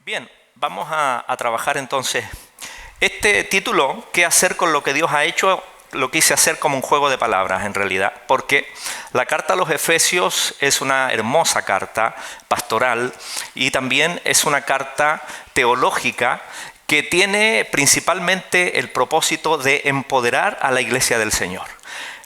Bien, vamos a trabajar entonces. Este título, ¿qué hacer con lo que Dios ha hecho?, lo quise hacer como un juego de palabras en realidad, porque la carta a los Efesios es una hermosa carta pastoral y también es una carta teológica que tiene principalmente el propósito de empoderar a la iglesia del Señor.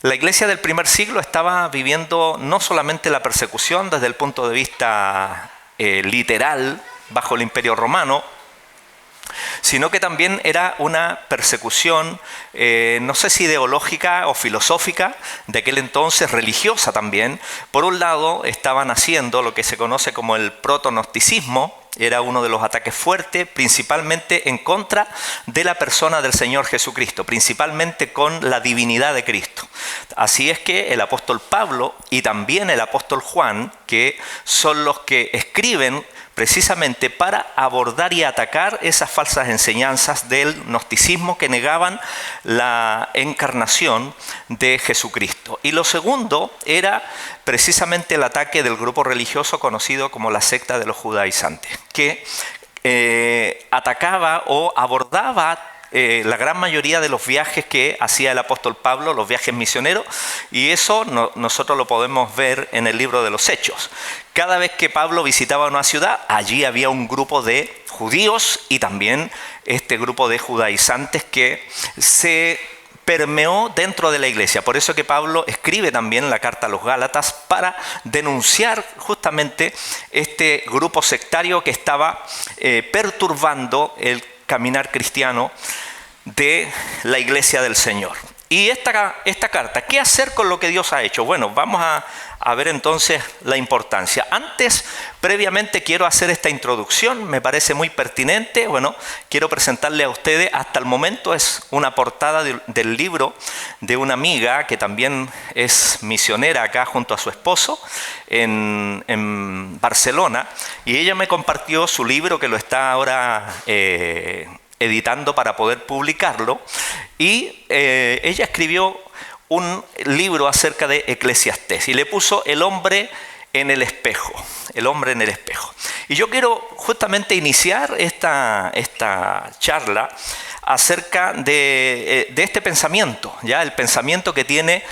La iglesia del primer siglo estaba viviendo no solamente la persecución desde el punto de vista literal bajo el Imperio Romano, sino que también era una persecución, no sé si ideológica o filosófica, de aquel entonces religiosa también. Por un lado estaban haciendo lo que se conoce como el proto-gnosticismo, era uno de los ataques fuertes, principalmente en contra de la persona del Señor Jesucristo, principalmente con la divinidad de Cristo. Así es que el apóstol Pablo y también el apóstol Juan, que son los que escriben precisamente para abordar y atacar esas falsas enseñanzas del gnosticismo que negaban la encarnación de Jesucristo. Y lo segundo era precisamente el ataque del grupo religioso conocido como la secta de los judaizantes, que atacaba o abordaba la gran mayoría de los viajes que hacía el apóstol Pablo, los viajes misioneros, y eso nosotros lo podemos ver en el libro de los Hechos. Cada vez que Pablo visitaba una ciudad, allí había un grupo de judíos y también este grupo de judaizantes que se permeó dentro de la iglesia. Por eso que Pablo escribe también la carta a los Gálatas para denunciar justamente este grupo sectario que estaba perturbando el caminar cristiano de la iglesia del Señor. Y esta carta, ¿qué hacer con lo que Dios ha hecho? Bueno, vamos a ver entonces la importancia. Antes, previamente, quiero hacer esta introducción, me parece muy pertinente. Bueno, quiero presentarle a ustedes, hasta el momento es una portada del libro de una amiga que también es misionera acá junto a su esposo en Barcelona, y ella me compartió su libro que lo está ahora editando para poder publicarlo, y ella escribió un libro acerca de Eclesiastés y le puso El hombre en el espejo, el hombre en el espejo. Y yo quiero justamente iniciar esta charla acerca de este pensamiento, ¿ya? El pensamiento que tiene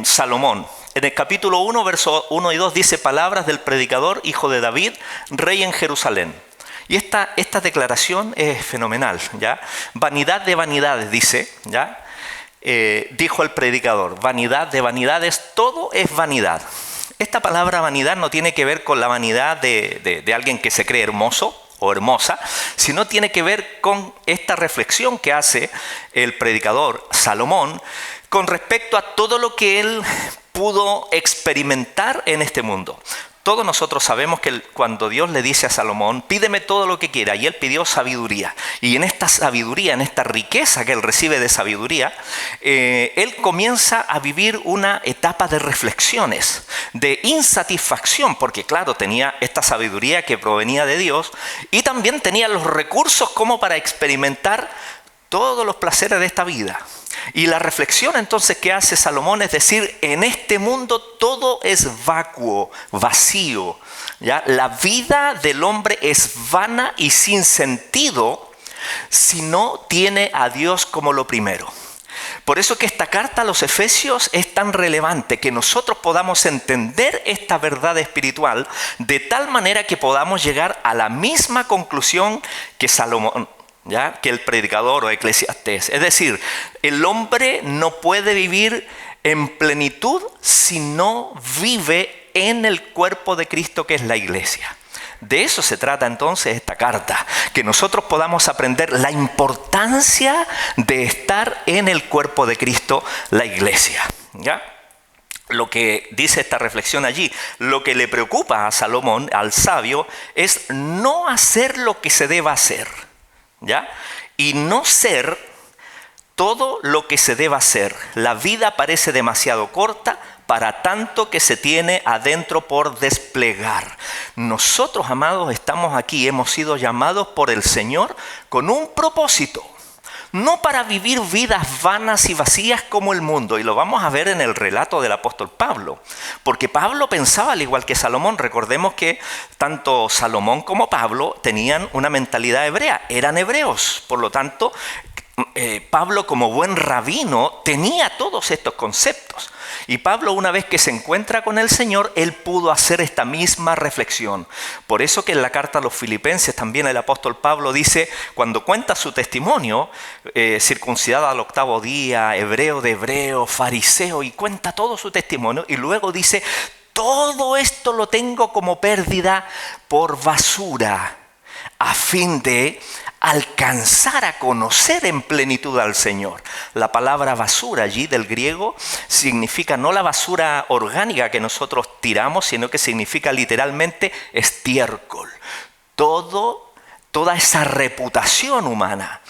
Salomón. En el capítulo 1, versos 1 y 2 dice: palabras del predicador, hijo de David, rey en Jerusalén. Y esta declaración es fenomenal, ¿ya? Vanidad de vanidades, dice, ¿ya? Dijo el predicador, vanidad de vanidades, todo es vanidad. Esta palabra vanidad no tiene que ver con la vanidad de alguien que se cree hermoso o hermosa, sino tiene que ver con esta reflexión que hace el predicador Salomón con respecto a todo lo que él pudo experimentar en este mundo. Todos nosotros sabemos que cuando Dios le dice a Salomón, pídeme todo lo que quiera, y él pidió sabiduría. Y en esta sabiduría, en esta riqueza que él recibe de sabiduría, él comienza a vivir una etapa de reflexiones, de insatisfacción, porque claro, tenía esta sabiduría que provenía de Dios y también tenía los recursos como para experimentar todos los placeres de esta vida. Y la reflexión entonces que hace Salomón es decir, en este mundo todo es vacuo, vacío, ¿ya? La vida del hombre es vana y sin sentido si no tiene a Dios como lo primero. Por eso que esta carta a los Efesios es tan relevante, que nosotros podamos entender esta verdad espiritual de tal manera que podamos llegar a la misma conclusión que Salomón, ¿ya? Que el predicador o Eclesiastés. Es decir, el hombre no puede vivir en plenitud si no vive en el cuerpo de Cristo, que es la iglesia. De eso se trata entonces esta carta, que nosotros podamos aprender la importancia de estar en el cuerpo de Cristo, la iglesia, ¿ya? Lo que dice esta reflexión allí, lo que le preocupa a Salomón, al sabio, es no hacer lo que se deba hacer, ¿ya? Y no ser todo lo que se deba hacer. La vida parece demasiado corta para tanto que se tiene adentro por desplegar. Nosotros, amados, estamos aquí, hemos sido llamados por el Señor con un propósito. No para vivir vidas vanas y vacías como el mundo. Y lo vamos a ver en el relato del apóstol Pablo. Porque Pablo pensaba al igual que Salomón. Recordemos que tanto Salomón como Pablo tenían una mentalidad hebrea. Eran hebreos. Por lo tanto, Pablo como buen rabino tenía todos estos conceptos. Y Pablo, una vez que se encuentra con el Señor, él pudo hacer esta misma reflexión. Por eso que en la carta a los Filipenses también el apóstol Pablo dice, cuando cuenta su testimonio, circuncidado al 8º día, hebreo de hebreo, fariseo, y cuenta todo su testimonio, y luego dice, todo esto lo tengo como pérdida por basura, a fin de alcanzar a conocer en plenitud al Señor. La palabra basura allí del griego significa no la basura orgánica que nosotros tiramos, sino que significa literalmente estiércol. Toda esa reputación humana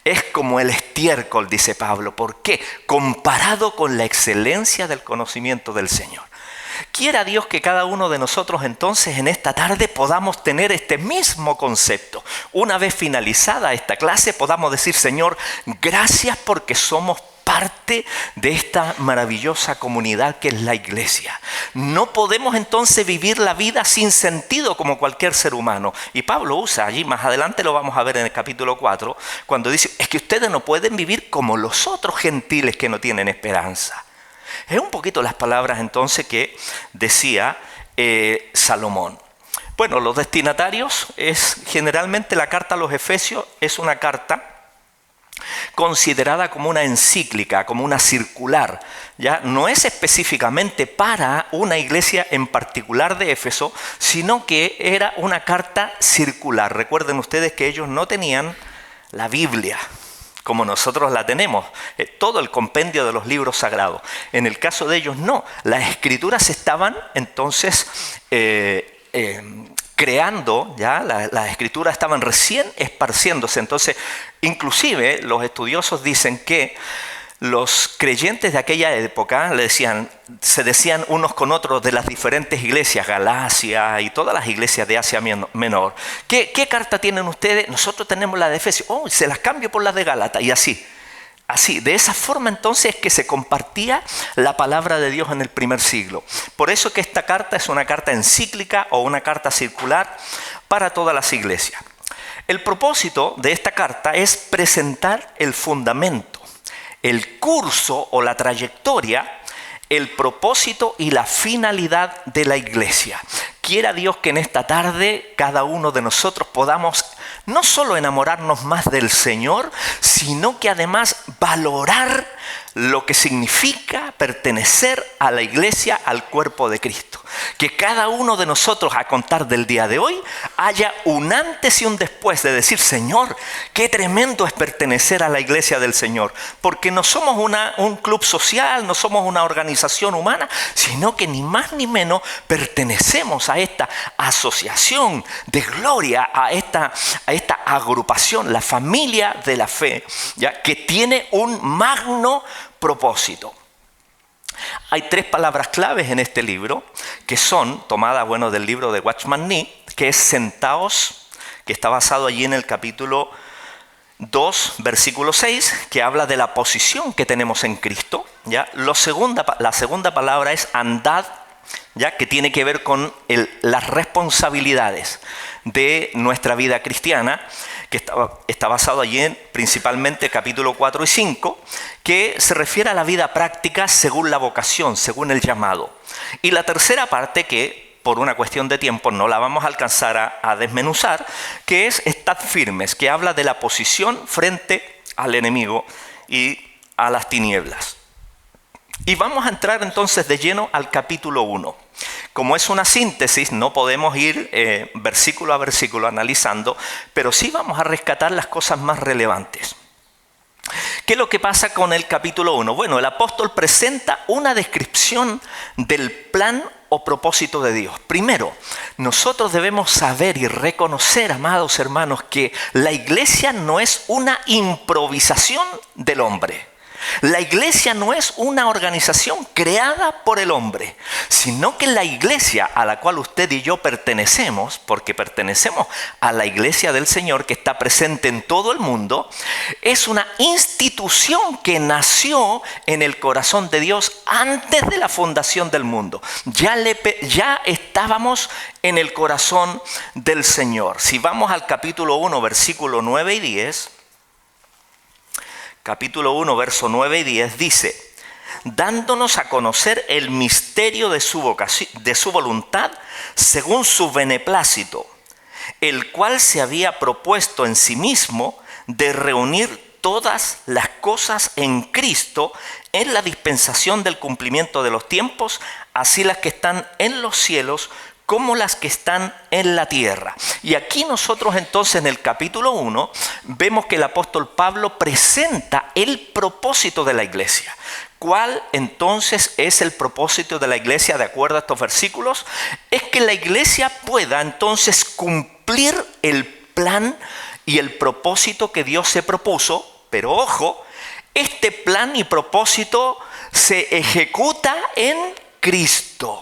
es como el estiércol, dice Pablo. ¿Por qué? Comparado con la excelencia del conocimiento del Señor. Quiera Dios que cada uno de nosotros entonces en esta tarde podamos tener este mismo concepto. Una vez finalizada esta clase podamos decir, Señor, gracias porque somos parte de esta maravillosa comunidad que es la iglesia. No podemos entonces vivir la vida sin sentido como cualquier ser humano. Y Pablo usa allí, más adelante lo vamos a ver en el capítulo 4, cuando dice, es que ustedes no pueden vivir como los otros gentiles que no tienen esperanza. Es un poquito las palabras entonces que decía Salomón. Bueno, los destinatarios es generalmente la carta a los Efesios es una carta considerada como una encíclica, como una circular. Ya no es específicamente para una iglesia en particular de Éfeso, sino que era una carta circular. Recuerden ustedes que ellos no tenían la Biblia como nosotros la tenemos, todo el compendio de los libros sagrados. En el caso de ellos no, las escrituras estaban entonces creando, ya las escrituras estaban recién esparciéndose. Entonces, inclusive los estudiosos dicen que los creyentes de aquella época se decían unos con otros de las diferentes iglesias, Galacia y todas las iglesias de Asia Menor. ¿Qué carta tienen ustedes? Nosotros tenemos la de Efesios. Oh, se las cambio por las de Gálatas y así. Así, de esa forma entonces es que se compartía la palabra de Dios en el primer siglo. Por eso que esta carta es una carta encíclica o una carta circular para todas las iglesias. El propósito de esta carta es presentar el fundamento, el curso o la trayectoria, el propósito y la finalidad de la iglesia. Quiera Dios que en esta tarde cada uno de nosotros podamos no solo enamorarnos más del Señor, sino que además valorar lo que significa pertenecer a la iglesia, al cuerpo de Cristo. Que cada uno de nosotros a contar del día de hoy haya un antes y un después de decir, Señor, qué tremendo es pertenecer a la iglesia del Señor. Porque no somos un club social, no somos una organización humana, sino que ni más ni menos pertenecemos a esta asociación de gloria, a esta agrupación, la familia de la fe, ¿ya? Que tiene un magno propósito. Hay 3 palabras claves en este libro que son tomadas, del libro de Watchman Nee, que es sentaos, que está basado allí en el capítulo 2, versículo 6, que habla de la posición que tenemos en Cristo, ¿ya? La segunda palabra es andad, ¿ya? Que tiene que ver con las responsabilidades de nuestra vida cristiana, que está basado allí en principalmente capítulo 4 y 5, que se refiere a la vida práctica según la vocación, según el llamado. Y la tercera parte, que por una cuestión de tiempo no la vamos a alcanzar a desmenuzar, que es estad firmes, que habla de la posición frente al enemigo y a las tinieblas. Y vamos a entrar entonces de lleno al capítulo 1, Como es una síntesis, no podemos ir versículo a versículo analizando, pero sí vamos a rescatar las cosas más relevantes. ¿Qué es lo que pasa con el capítulo 1? Bueno, el apóstol presenta una descripción del plan o propósito de Dios. Primero, nosotros debemos saber y reconocer, amados hermanos, que la iglesia no es una improvisación del hombre. La iglesia no es una organización creada por el hombre, sino que la iglesia a la cual usted y yo pertenecemos, porque pertenecemos a la iglesia del Señor que está presente en todo el mundo, es una institución que nació en el corazón de Dios antes de la fundación del mundo. Ya estábamos en el corazón del Señor. Si vamos al capítulo 1, versículo 9 y 10... Capítulo 1, verso 9 y 10 dice: dándonos a conocer el misterio de su voluntad según su beneplácito, el cual se había propuesto en sí mismo de reunir todas las cosas en Cristo en la dispensación del cumplimiento de los tiempos, así las que están en los cielos como las que están en la tierra. Y aquí nosotros entonces en el capítulo 1 vemos que el apóstol Pablo presenta el propósito de la iglesia. ¿Cuál entonces es el propósito de la iglesia de acuerdo a estos versículos? Es que la iglesia pueda entonces cumplir el plan y el propósito que Dios se propuso, pero ojo, este plan y propósito se ejecuta en Cristo.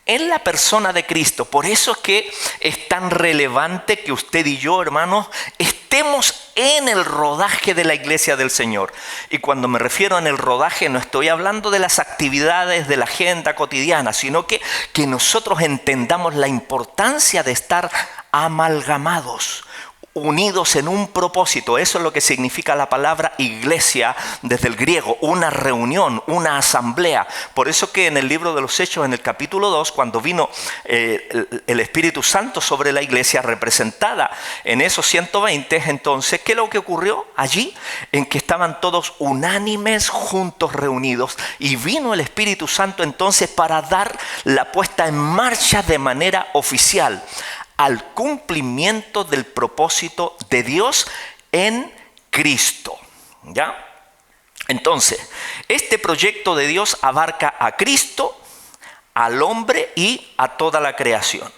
En la persona de Cristo. Por eso es que es tan relevante que usted y yo, hermanos, estemos en el rodaje de la iglesia del Señor. Y cuando me refiero en el rodaje, no estoy hablando de las actividades de la agenda cotidiana, sino que nosotros entendamos la importancia de estar amalgamados, unidos en un propósito. Eso es lo que significa la palabra iglesia desde el griego, una reunión, una asamblea. Por eso que en el libro de los Hechos, en el capítulo 2, cuando vino el Espíritu Santo sobre la iglesia representada en esos 120, entonces, ¿qué es lo que ocurrió allí? En que estaban todos unánimes, juntos, reunidos, y vino el Espíritu Santo entonces para dar la puesta en marcha de manera oficial al cumplimiento del propósito de Dios en Cristo. ¿Ya? Entonces, este proyecto de Dios abarca a Cristo, al hombre y a toda la creación.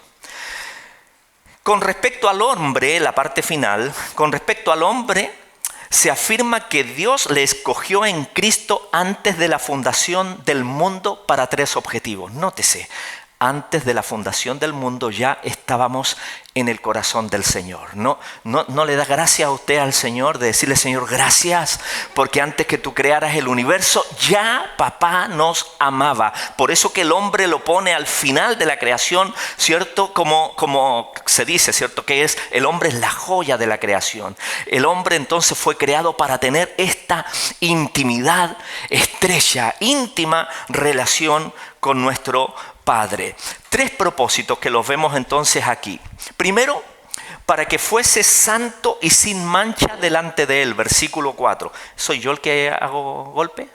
Con respecto al hombre, la parte final, con respecto al hombre, se afirma que Dios le escogió en Cristo antes de la fundación del mundo para tres objetivos. Nótese. Antes de la fundación del mundo ya estábamos en el corazón del Señor. No le da gracia a usted al Señor de decirle: Señor, gracias, porque antes que tú crearas el universo, ya papá nos amaba. Por eso que el hombre lo pone al final de la creación, ¿cierto? Como se dice, ¿cierto? Que el hombre es la joya de la creación. El hombre entonces fue creado para tener esta intimidad estrecha, íntima relación con nuestro Padre. Tres propósitos que los vemos entonces aquí. Primero, para que fuese santo y sin mancha delante de él, versículo 4. ¿Soy yo el que hago golpe?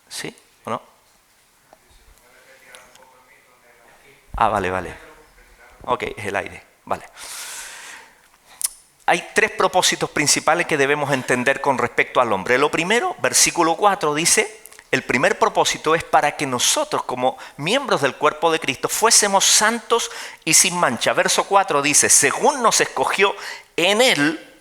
¿Sí o no? Vale. Ok, es el aire, vale. Hay tres propósitos principales que debemos entender con respecto al hombre. Lo primero, versículo 4 dice: el primer propósito es para que nosotros, como miembros del cuerpo de Cristo, fuésemos santos y sin mancha. Verso 4 dice: según nos escogió en Él,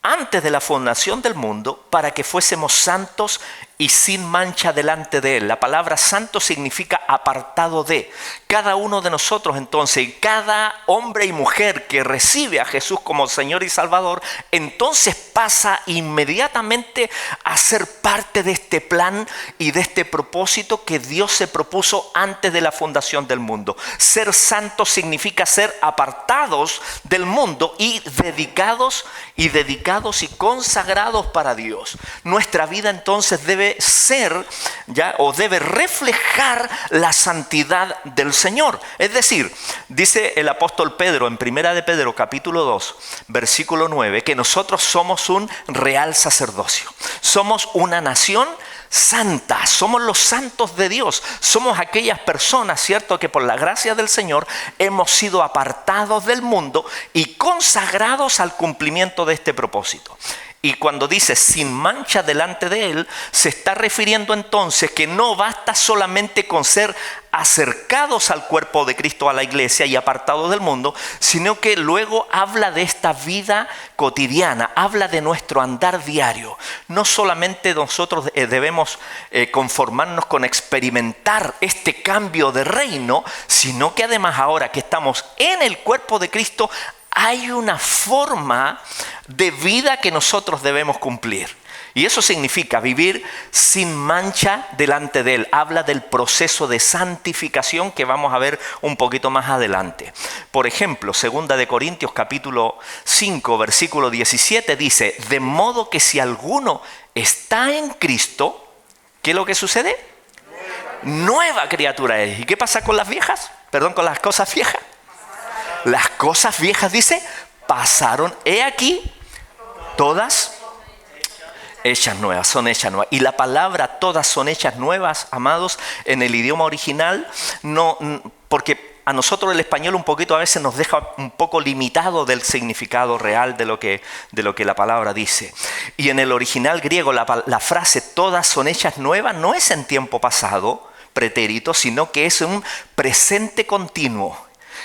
antes de la fundación del mundo, para que fuésemos santos y sin mancha delante de Él. La palabra santo significa apartado de. Cada uno de nosotros entonces, cada hombre y mujer que recibe a Jesús como Señor y Salvador, entonces pasa inmediatamente a ser parte de este plan y de este propósito que Dios se propuso antes de la fundación del mundo. Ser santos significa ser apartados del mundo y dedicados y consagrados para Dios. Nuestra vida entonces debe debe ser, ¿ya? O debe reflejar la santidad del Señor. Es decir, dice el apóstol Pedro en Primera de Pedro capítulo 2, versículo 9, que nosotros somos un real sacerdocio. Somos una nación santa, somos los santos de Dios, somos aquellas personas, ¿cierto?, que por la gracia del Señor hemos sido apartados del mundo y consagrados al cumplimiento de este propósito. Y cuando dice sin mancha delante de Él, se está refiriendo entonces que no basta solamente con ser acercados al cuerpo de Cristo, a la iglesia, y apartados del mundo, sino que luego habla de esta vida cotidiana, habla de nuestro andar diario. No solamente nosotros debemos conformarnos con experimentar este cambio de reino, sino que además ahora que estamos en el cuerpo de Cristo, hay una forma de vida que nosotros debemos cumplir. Y eso significa vivir sin mancha delante de Él. Habla del proceso de santificación que vamos a ver un poquito más adelante. Por ejemplo, 2 de Corintios capítulo 5, versículo 17 dice: de modo que si alguno está en Cristo, ¿qué es lo que sucede? Nueva criatura es. ¿Y qué pasa con las viejas? Perdón, con las cosas viejas. Las cosas viejas, dice, pasaron, he aquí, todas hechas nuevas, son hechas nuevas. Y la palabra todas son hechas nuevas, amados, en el idioma original, no, porque a nosotros el español un poquito a veces nos deja un poco limitado del significado real de lo que la palabra dice. Y en el original griego la frase todas son hechas nuevas no es en tiempo pasado, pretérito, sino que es un presente continuo.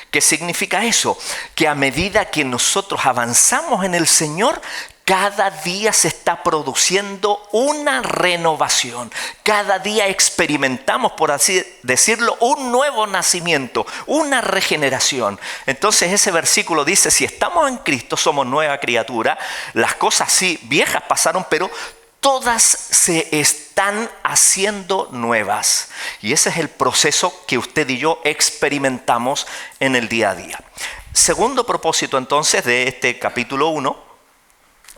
¿Qué significa eso? Que a medida que nosotros avanzamos en el Señor, cada día se está produciendo una renovación. Cada día experimentamos, por así decirlo, un nuevo nacimiento, una regeneración. Entonces ese versículo dice, si estamos en Cristo, somos nueva criatura. Las cosas sí viejas pasaron, pero todas se están haciendo nuevas. Y ese es el proceso que usted y yo experimentamos en el día a día. Segundo propósito entonces de este capítulo 1,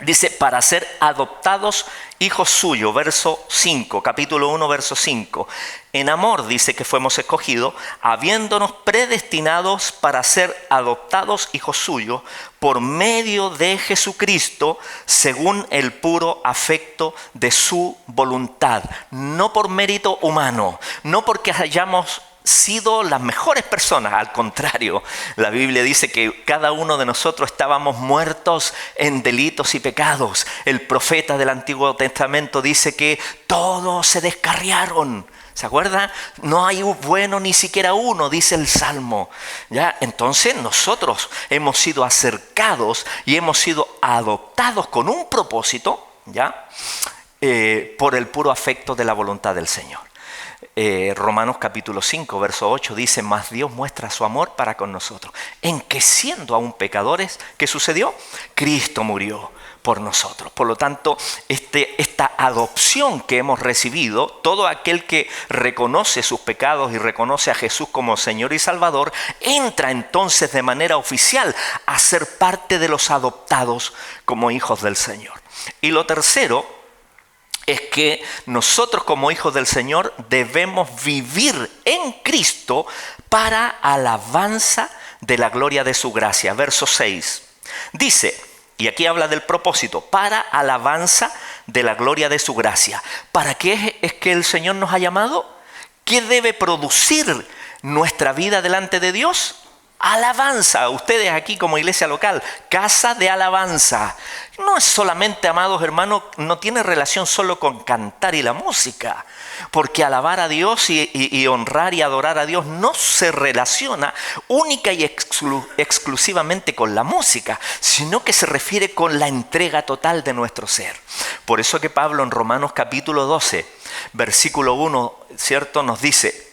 dice, para ser adoptados hijos suyos, verso 5, capítulo 1, verso 5. En amor dice que fuimos escogidos, habiéndonos predestinados para ser adoptados hijos suyos por medio de Jesucristo, según el puro afecto de su voluntad. No por mérito humano, no porque hayamos sido las mejores personas, al contrario, la Biblia dice que cada uno de nosotros estábamos muertos en delitos y pecados. El profeta del Antiguo Testamento dice que todos se descarriaron. ¿Se acuerda? No hay bueno ni siquiera uno, dice el Salmo. ¿Ya? Entonces nosotros hemos sido acercados y hemos sido adoptados con un propósito, ¿ya? Por el puro afecto de la voluntad del Señor. Romanos capítulo 5, verso 8 dice, mas Dios muestra su amor para con nosotros, en que siendo aún pecadores, ¿qué sucedió? Cristo murió por nosotros. Por lo tanto, esta adopción que hemos recibido, todo aquel que reconoce sus pecados y reconoce a Jesús como Señor y Salvador, entra entonces de manera oficial a ser parte de los adoptados como hijos del Señor. Y lo tercero es que nosotros como hijos del Señor debemos vivir en Cristo para alabanza de la gloria de su gracia. Verso 6 dice, y aquí habla del propósito, para alabanza de la gloria de su gracia. ¿Para qué es que el Señor nos ha llamado? ¿Qué debe producir nuestra vida delante de Dios? Alabanza. Ustedes aquí como iglesia local, casa de alabanza. No es solamente, amados hermanos, no tiene relación solo con cantar y la música. Porque alabar a Dios y honrar y adorar a Dios no se relaciona única y exclusivamente con la música, sino que se refiere con la entrega total de nuestro ser. Por eso que Pablo en Romanos capítulo 12, versículo 1, ¿cierto?, nos dice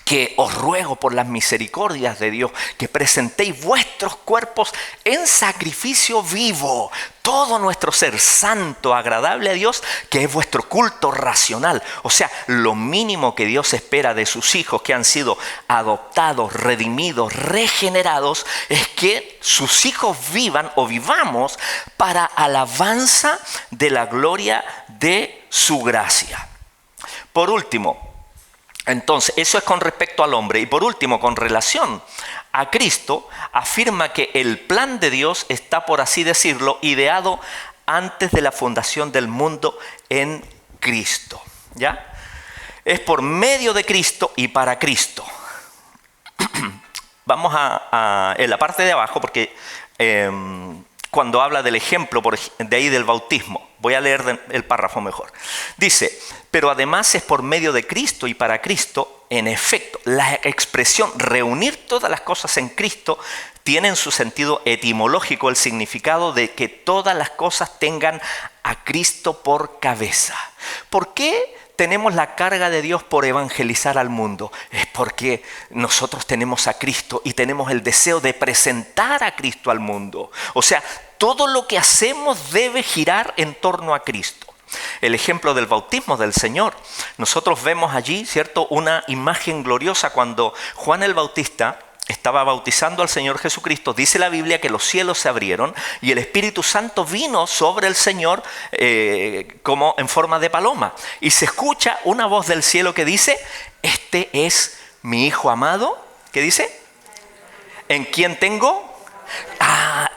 que os ruego por las misericordias de Dios que presentéis vuestros cuerpos en sacrificio vivo, todo nuestro ser santo, agradable a Dios, que es vuestro culto racional. O sea, lo mínimo que Dios espera de sus hijos que han sido adoptados, redimidos, regenerados, es que sus hijos vivan o vivamos para alabanza de la gloria de su gracia. Por último, entonces, eso es con respecto al hombre. Y por último, con relación a Cristo, afirma que el plan de Dios está, por así decirlo, ideado antes de la fundación del mundo en Cristo. ¿Ya? Es por medio de Cristo y para Cristo. Vamos en la parte de abajo, porque cuando habla del ejemplo de ahí del bautismo, voy a leer el párrafo mejor. Dice, pero además es por medio de Cristo y para Cristo, en efecto, la expresión reunir todas las cosas en Cristo tiene en su sentido etimológico el significado de que todas las cosas tengan a Cristo por cabeza. ¿Por qué tenemos la carga de Dios por evangelizar al mundo? Es porque nosotros tenemos a Cristo y tenemos el deseo de presentar a Cristo al mundo. O sea, todo lo que hacemos debe girar en torno a Cristo. El ejemplo del bautismo del Señor. Nosotros vemos allí, ¿cierto?, una imagen gloriosa cuando Juan el Bautista estaba bautizando al Señor Jesucristo. Dice la Biblia que los cielos se abrieron y el Espíritu Santo vino sobre el Señor como en forma de paloma. Y se escucha una voz del cielo que dice, este es mi Hijo amado. ¿Qué dice? ¿En quién tengo?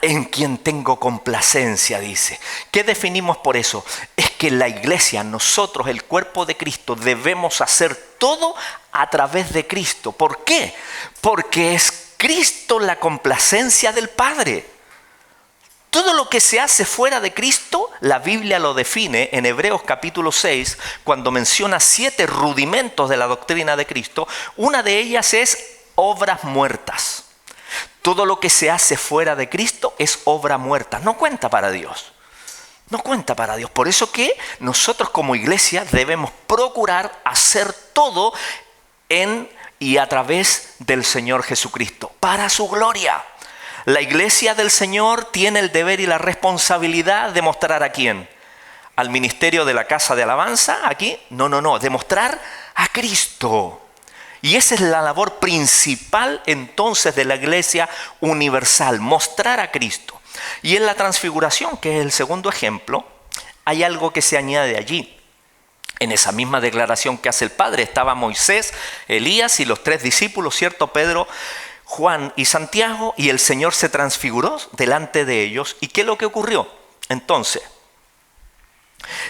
En quien tengo complacencia, dice. ¿Qué definimos por eso? Es que la iglesia, nosotros, el cuerpo de Cristo, debemos hacer todo a través de Cristo. ¿Por qué? Porque es Cristo la complacencia del Padre. Todo lo que se hace fuera de Cristo, la Biblia lo define en Hebreos capítulo 6, cuando menciona 7 rudimentos de la doctrina de Cristo. Una de ellas es obras muertas. Todo lo que se hace fuera de Cristo es obra muerta, no cuenta para Dios. No cuenta para Dios. Por eso que nosotros como iglesia debemos procurar hacer todo en y a través del Señor Jesucristo, para su gloria. La iglesia del Señor tiene el deber y la responsabilidad de mostrar a quién. ¿Al ministerio de la casa de alabanza aquí? No, de mostrar a Cristo. Y esa es la labor principal entonces de la iglesia universal, mostrar a Cristo. Y en la transfiguración, que es el segundo ejemplo, hay algo que se añade allí. En esa misma declaración que hace el Padre, estaba Moisés, Elías y los 3 discípulos, ¿cierto? Pedro, Juan y Santiago, y el Señor se transfiguró delante de ellos. ¿Y qué es lo que ocurrió? Entonces,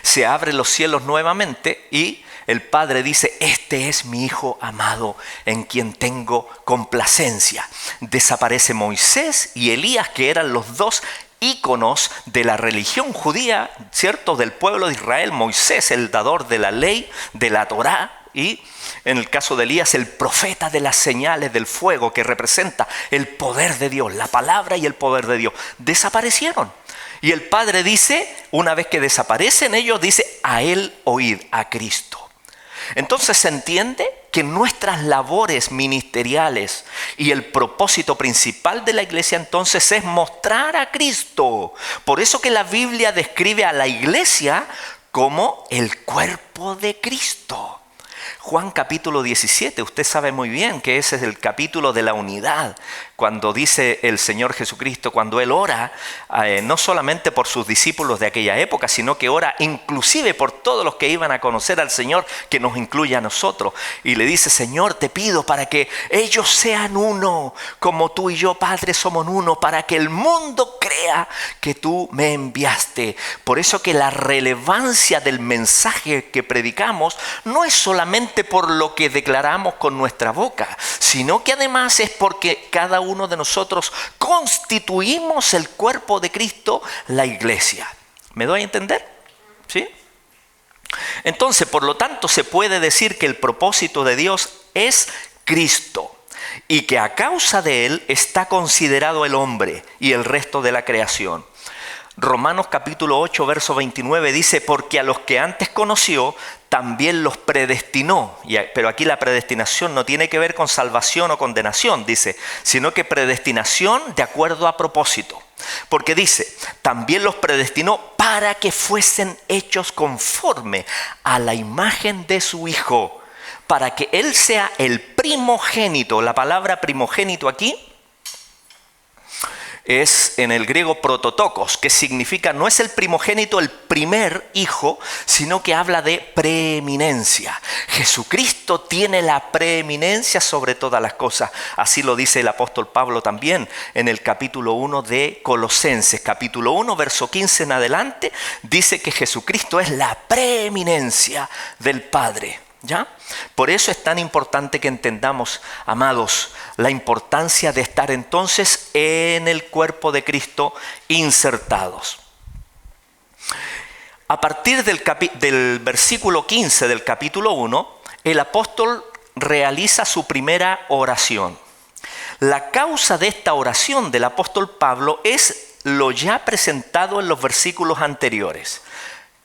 se abren los cielos nuevamente y el Padre dice, este es mi Hijo amado en quien tengo complacencia. Desaparece Moisés y Elías, que eran los 2 íconos de la religión judía, ¿cierto?, del pueblo de Israel. Moisés, el dador de la ley, de la Torá, y en el caso de Elías, el profeta de las señales del fuego, que representa el poder de Dios, la palabra y el poder de Dios. Desaparecieron. Y el Padre dice, una vez que desaparecen ellos, dice, a Él oíd, a Cristo. Entonces se entiende que nuestras labores ministeriales y el propósito principal de la iglesia entonces es mostrar a Cristo. Por eso que la Biblia describe a la iglesia como el cuerpo de Cristo. Juan capítulo 17, usted sabe muy bien que ese es el capítulo de la unidad, cuando dice el Señor Jesucristo, cuando Él ora, no solamente por sus discípulos de aquella época, sino que ora inclusive por todos los que iban a conocer al Señor, que nos incluye a nosotros. Y le dice, Señor, te pido para que ellos sean uno, como tú y yo, Padre, somos uno, para que el mundo crea que tú me enviaste. Por eso que la relevancia del mensaje que predicamos no es solamente por lo que declaramos con nuestra boca, sino que además es porque cada uno de nosotros constituimos el cuerpo de Cristo, la iglesia. ¿Me doy a entender? ¿Sí? Entonces, por lo tanto, se puede decir que el propósito de Dios es Cristo y que a causa de Él está considerado el hombre y el resto de la creación. Romanos capítulo 8, verso 29 dice, porque a los que antes conoció, también los predestinó. Pero aquí la predestinación no tiene que ver con salvación o condenación, dice, sino que predestinación de acuerdo a propósito. Porque dice, también los predestinó para que fuesen hechos conforme a la imagen de su Hijo, para que Él sea el primogénito. La palabra primogénito aquí es en el griego prototokos, que significa, no es el primogénito, el primer hijo, sino que habla de preeminencia. Jesucristo tiene la preeminencia sobre todas las cosas. Así lo dice el apóstol Pablo también en el capítulo 1 de Colosenses. Capítulo 1, verso 15 en adelante, dice que Jesucristo es la preeminencia del Padre. ¿Ya? Por eso es tan importante que entendamos, amados, la importancia de estar entonces en el cuerpo de Cristo insertados. A partir del versículo 15 del capítulo 1, el apóstol realiza su primera oración. La causa de esta oración del apóstol Pablo es lo ya presentado en los versículos anteriores.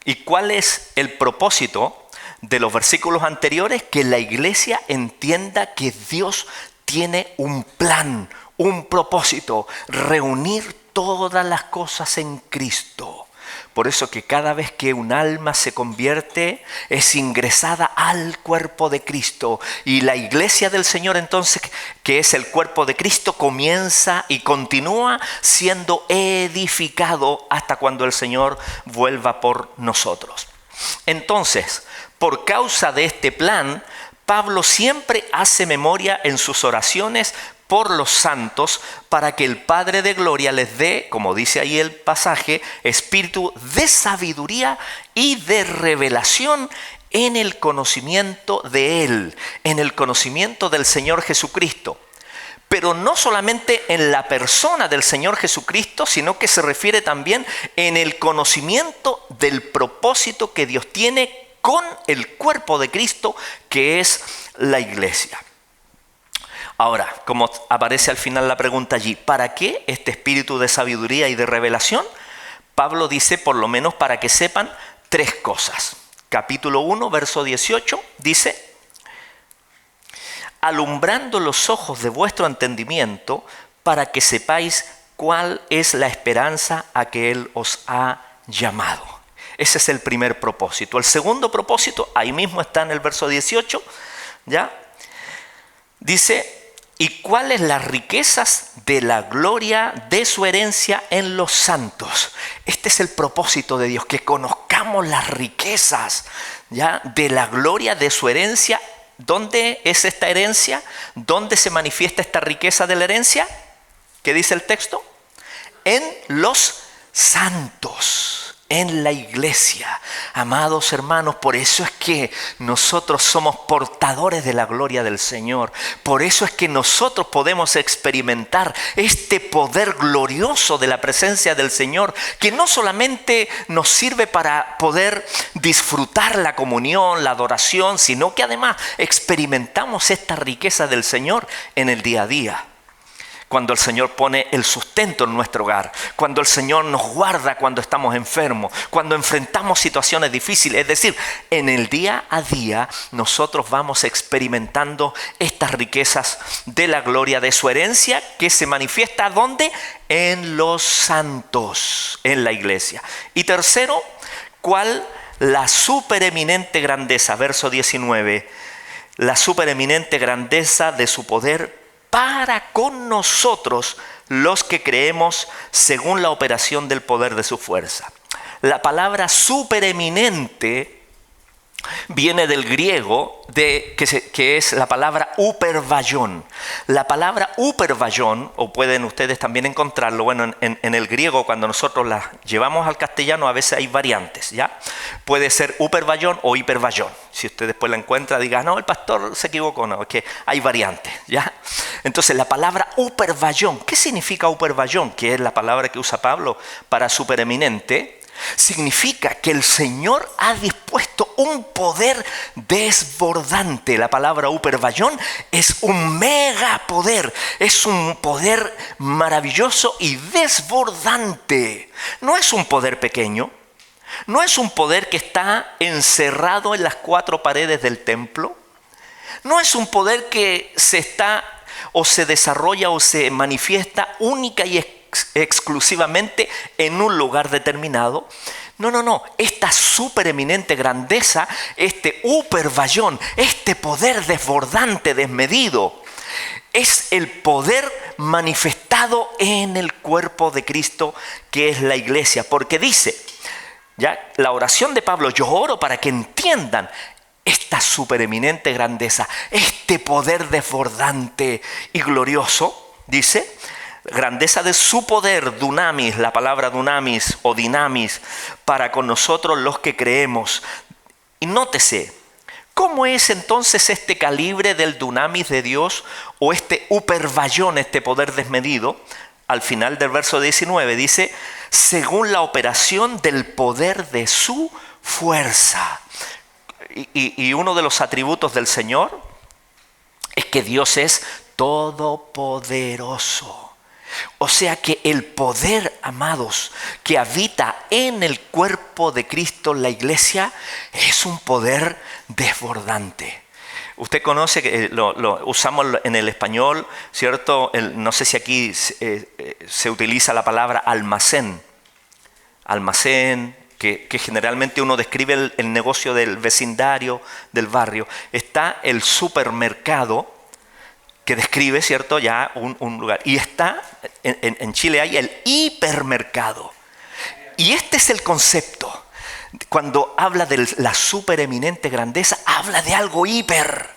¿Y cuál es el propósito de los versículos anteriores? Que la iglesia entienda que Dios tiene un plan, un propósito, reunir todas las cosas en Cristo. Por eso que cada vez que un alma se convierte, es ingresada al cuerpo de Cristo. Y la iglesia del Señor entonces, que es el cuerpo de Cristo, comienza y continúa siendo edificado hasta cuando el Señor vuelva por nosotros. Entonces, por causa de este plan, Pablo siempre hace memoria en sus oraciones por los santos para que el Padre de Gloria les dé, como dice ahí el pasaje, espíritu de sabiduría y de revelación en el conocimiento de Él, en el conocimiento del Señor Jesucristo. Pero no solamente en la persona del Señor Jesucristo, sino que se refiere también en el conocimiento del propósito que Dios tiene con el cuerpo de Cristo, que es la iglesia. Ahora, como aparece al final la pregunta allí, ¿para qué este espíritu de sabiduría y de revelación? Pablo dice, por lo menos para que sepan tres cosas. Capítulo 1, verso 18, dice: alumbrando los ojos de vuestro entendimiento, para que sepáis cuál es la esperanza a que Él os ha llamado. Ese es el primer propósito. El segundo propósito, ahí mismo está en el verso 18, ¿ya? Dice: ¿y cuáles las riquezas de la gloria de su herencia en los santos? Este es el propósito de Dios, que conozcamos las riquezas, ¿ya?, de la gloria de su herencia. ¿Dónde es esta herencia? ¿Dónde se manifiesta esta riqueza de la herencia? ¿Qué dice el texto? En los santos, en la iglesia. Amados hermanos, por eso es que nosotros somos portadores de la gloria del Señor. Por eso es que nosotros podemos experimentar este poder glorioso de la presencia del Señor, que no solamente nos sirve para poder disfrutar la comunión, la adoración, sino que además experimentamos esta riqueza del Señor en el día a día. Cuando el Señor pone el sustento en nuestro hogar, cuando el Señor nos guarda cuando estamos enfermos, cuando enfrentamos situaciones difíciles, es decir, en el día a día nosotros vamos experimentando estas riquezas de la gloria de su herencia, que se manifiesta ¿dónde? En los santos, en la iglesia. Y tercero, ¿cuál? La supereminente grandeza, verso 19, la supereminente grandeza de su poder para con nosotros los que creemos según la operación del poder de su fuerza. La palabra supereminente viene del griego, que es la palabra upervallón. La palabra upervallón, o pueden ustedes también encontrarlo, bueno, en el griego cuando nosotros la llevamos al castellano a veces hay variantes, ¿ya? Puede ser upervallón o hipervallón. Si usted después la encuentra, diga, no, el pastor se equivocó, no, es que hay variantes, ¿ya? Entonces la palabra upervallón, ¿qué significa upervallón? Que es la palabra que usa Pablo para supereminente. Significa que el Señor ha dispuesto un poder desbordante. La palabra upervallón es un megapoder, es un poder maravilloso y desbordante. No es un poder pequeño, no es un poder que está encerrado en las cuatro paredes del templo, no es un poder que se desarrolla o se manifiesta única y exclusivamente en un lugar determinado. No. Esta supereminente grandeza, este upervallón, este poder desbordante, desmedido, es el poder manifestado en el cuerpo de Cristo, que es la iglesia. Porque dice, ya la oración de Pablo, yo oro para que entiendan esta supereminente grandeza, este poder desbordante y glorioso, dice, grandeza de su poder, dunamis, la palabra dunamis o dinamis, para con nosotros los que creemos. Y nótese, ¿cómo es entonces este calibre del dunamis de Dios o este upervallón, este poder desmedido? Al final del verso 19 dice, según la operación del poder de su fuerza. Y uno de los atributos del Señor es que Dios es todopoderoso. O sea que el poder, amados, que habita en el cuerpo de Cristo, la iglesia, es un poder desbordante. Usted conoce que lo usamos en el español, ¿cierto? No sé si aquí se utiliza la palabra almacén. Almacén, que generalmente uno describe el negocio del vecindario, del barrio. Está el supermercado, que describe, ¿cierto?, ya un lugar. Y está, en Chile hay el hipermercado. Y este es el concepto. Cuando habla de la supereminente grandeza, habla de algo hiper.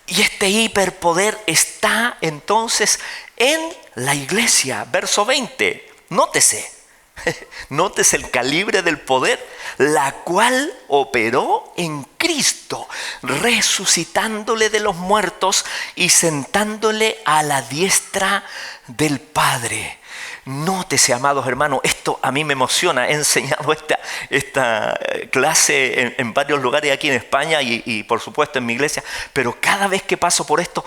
Y este hiperpoder está entonces en la iglesia. Verso 20, nótese. Nótese el calibre del poder, la cual operó en Cristo, resucitándole de los muertos y sentándole a la diestra del Padre. Nótese, amados hermanos, esto a mí me emociona. He enseñado esta clase en varios lugares aquí en España y por supuesto en mi iglesia, pero cada vez que paso por esto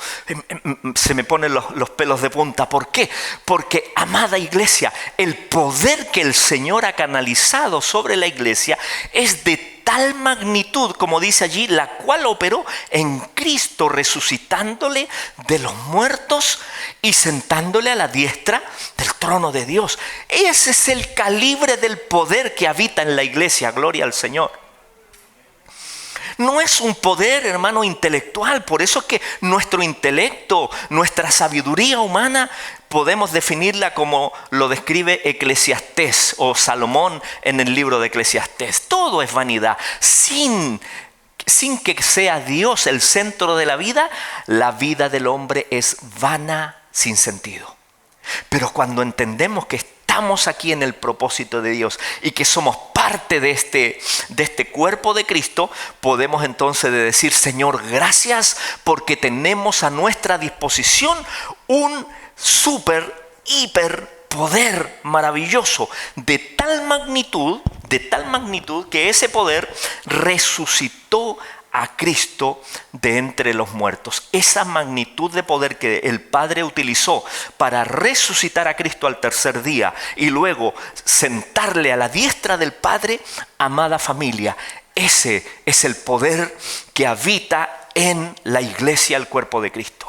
se me ponen los pelos de punta. ¿Por qué? Porque, amada iglesia, el poder que el Señor ha canalizado sobre la iglesia es de tal magnitud, como dice allí, la cual operó en Cristo, resucitándole de los muertos y sentándole a la diestra del trono de Dios. Ese es el calibre del poder que habita en la iglesia. Gloria al Señor. No es un poder, hermano, intelectual. Por eso es que nuestro intelecto, nuestra sabiduría humana, podemos definirla como lo describe Eclesiastés o Salomón en el libro de Eclesiastés. Todo es vanidad. Sin que sea Dios el centro de la vida del hombre es vana, sin sentido. Pero cuando entendemos que estamos aquí en el propósito de Dios y que somos parte de este cuerpo de Cristo, podemos entonces decir, Señor, gracias porque tenemos a nuestra disposición un hiper poder maravilloso de tal magnitud que ese poder resucitó a Cristo de entre los muertos. Esa magnitud de poder que el Padre utilizó para resucitar a Cristo al tercer día y luego sentarle a la diestra del Padre, amada familia, ese es el poder que habita en la iglesia, el cuerpo de Cristo.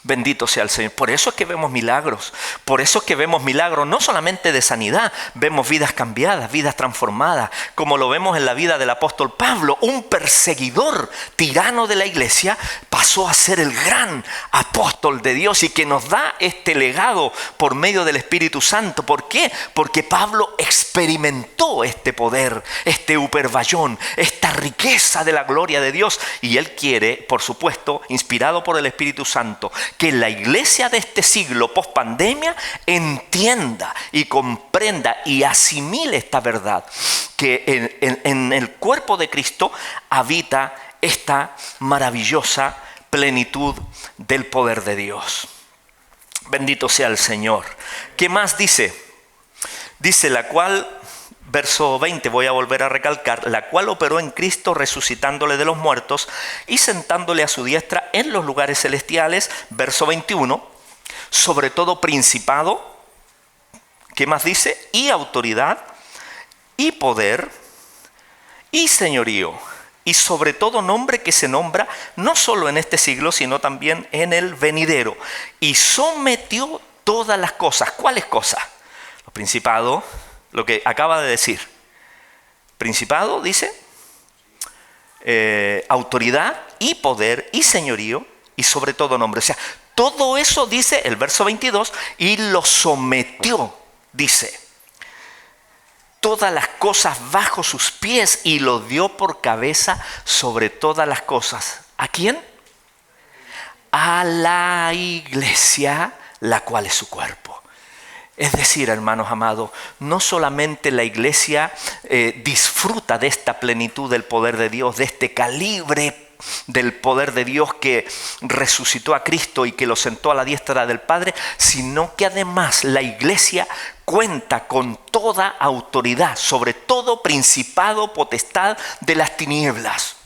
Bendito sea el Señor. Por eso es que vemos milagros. Por eso es que vemos milagros no solamente de sanidad. Vemos vidas cambiadas, vidas transformadas. Como lo vemos en la vida del apóstol Pablo. Un perseguidor tirano de la iglesia pasó a ser el gran apóstol de Dios y que nos da este legado por medio del Espíritu Santo. ¿Por qué? Porque Pablo experimentó este poder, este upervallón, esta riqueza de la gloria de Dios. Y él quiere, por supuesto, inspirado por el Espíritu Santo, que la iglesia de este siglo post-pandemia entienda y comprenda y asimile esta verdad, que en el cuerpo de Cristo habita esta maravillosa plenitud del poder de Dios. Bendito sea el Señor. ¿Qué más dice? Dice la cual... Verso 20, voy a volver a recalcar, la cual operó en Cristo resucitándole de los muertos y sentándole a su diestra en los lugares celestiales. Verso 21, sobre todo principado, ¿qué más dice? Y autoridad, y poder, y señorío, y sobre todo nombre que se nombra no solo en este siglo, sino también en el venidero. Y sometió todas las cosas. ¿Cuáles cosas? Los principados. Lo que acaba de decir. Principado, dice, autoridad y poder y señorío y sobre todo nombre. O sea, Todo eso dice el verso 22, y lo sometió, dice, todas las cosas bajo sus pies y lo dio por cabeza sobre todas las cosas. ¿A quién? A la iglesia, la cual es su cuerpo. Es decir, hermanos amados, no solamente la iglesia disfruta de esta plenitud del poder de Dios, de este calibre del poder de Dios que resucitó a Cristo y que lo sentó a la diestra del Padre, sino que además la iglesia cuenta con toda autoridad sobre todo principado, potestad de las tinieblas.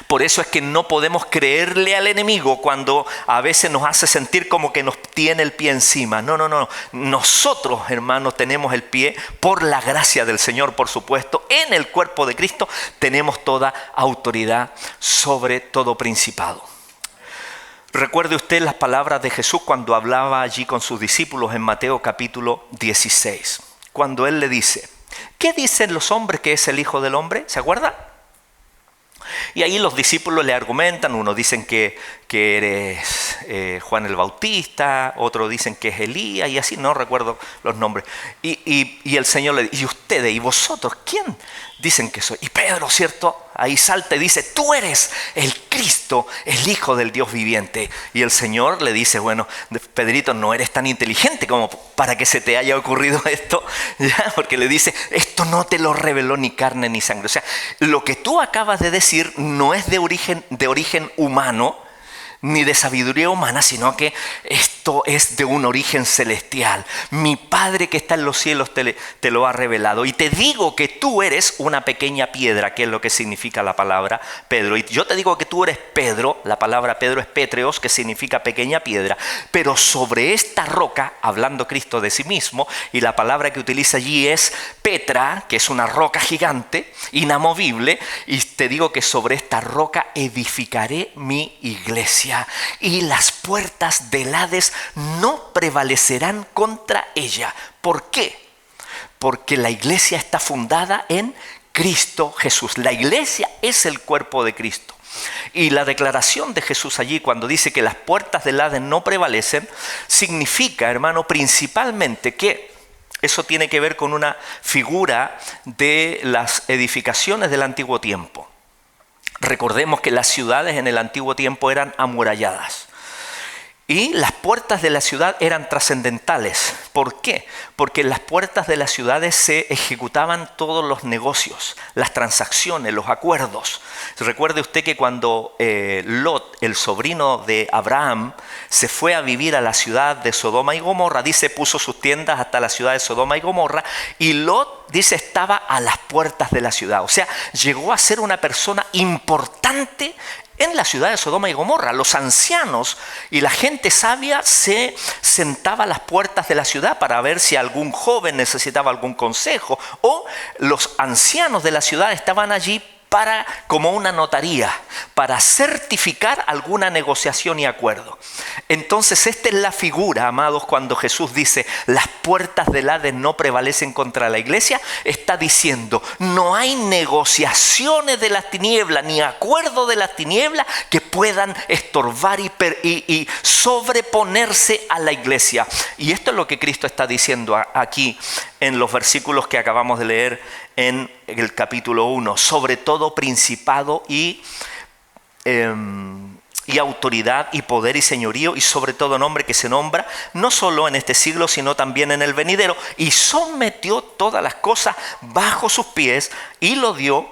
Por eso es que no podemos creerle al enemigo cuando a veces nos hace sentir como que nos tiene el pie encima. No. Nosotros, hermanos, tenemos el pie por la gracia del Señor, por supuesto. En el cuerpo de Cristo tenemos toda autoridad sobre todo principado. Recuerde usted las palabras de Jesús cuando hablaba allí con sus discípulos en Mateo capítulo 16. Cuando Él le dice, ¿qué dicen los hombres que es el Hijo del Hombre? ¿Se acuerda? Y ahí los discípulos le argumentan, unos dicen que eres Juan el Bautista, otros dicen que es Elías, y así no recuerdo los nombres. Y el Señor le dice, ¿y ustedes y vosotros quién dicen que soy? Y Pedro, ¿cierto? Ahí salta y dice, tú eres el Cristo, el Hijo del Dios viviente. Y el Señor le dice, bueno, Pedrito, no eres tan inteligente como para que se te haya ocurrido esto, ¿ya? Porque le dice, esto no te lo reveló ni carne ni sangre. O sea, lo que tú acabas de decir no es de origen humano, ni de sabiduría humana, sino que esto es de un origen celestial. Mi Padre que está en los cielos te lo ha revelado. Y te digo que tú eres una pequeña piedra, que es lo que significa la palabra Pedro. Y yo te digo que tú eres Pedro, la palabra Pedro es Pétreos, que significa pequeña piedra. Pero sobre esta roca, hablando Cristo de sí mismo, y la palabra que utiliza allí es Petra, que es una roca gigante, inamovible, y te digo que sobre esta roca edificaré mi iglesia. Y las puertas del Hades no prevalecerán contra ella. ¿Por qué? Porque la iglesia está fundada en Cristo Jesús. La iglesia es el cuerpo de Cristo. Y la declaración de Jesús allí cuando dice que las puertas del Hades no prevalecen, significa, hermano, principalmente que eso tiene que ver con una figura de las edificaciones del antiguo tiempo. Recordemos que las ciudades en el antiguo tiempo eran amuralladas y las puertas de la ciudad eran trascendentales. ¿Por qué? Porque en las puertas de las ciudades se ejecutaban todos los negocios, las transacciones, los acuerdos. Recuerde usted que cuando Lot, el sobrino de Abraham, se fue a vivir a la ciudad de Sodoma y Gomorra, dice, puso sus tiendas hasta la ciudad de Sodoma y Gomorra, y Lot, dice, estaba a las puertas de la ciudad. O sea, llegó a ser una persona importante en la ciudad de Sodoma y Gomorra. Los ancianos y la gente sabia se sentaba a las puertas de la ciudad para ver si algún joven necesitaba algún consejo, o los ancianos de la ciudad estaban allí como una notaría, para certificar alguna negociación y acuerdo. Entonces esta es la figura, amados, cuando Jesús dice las puertas del Hades no prevalecen contra la iglesia. Está diciendo no hay negociaciones de las tinieblas ni acuerdo de las tinieblas que puedan estorbar y sobreponerse a la iglesia. Y esto es lo que Cristo está diciendo aquí en los versículos que acabamos de leer en el capítulo 1, sobre todo principado y autoridad y poder y señorío, y sobre todo nombre que se nombra no solo en este siglo sino también en el venidero, y sometió todas las cosas bajo sus pies y lo dio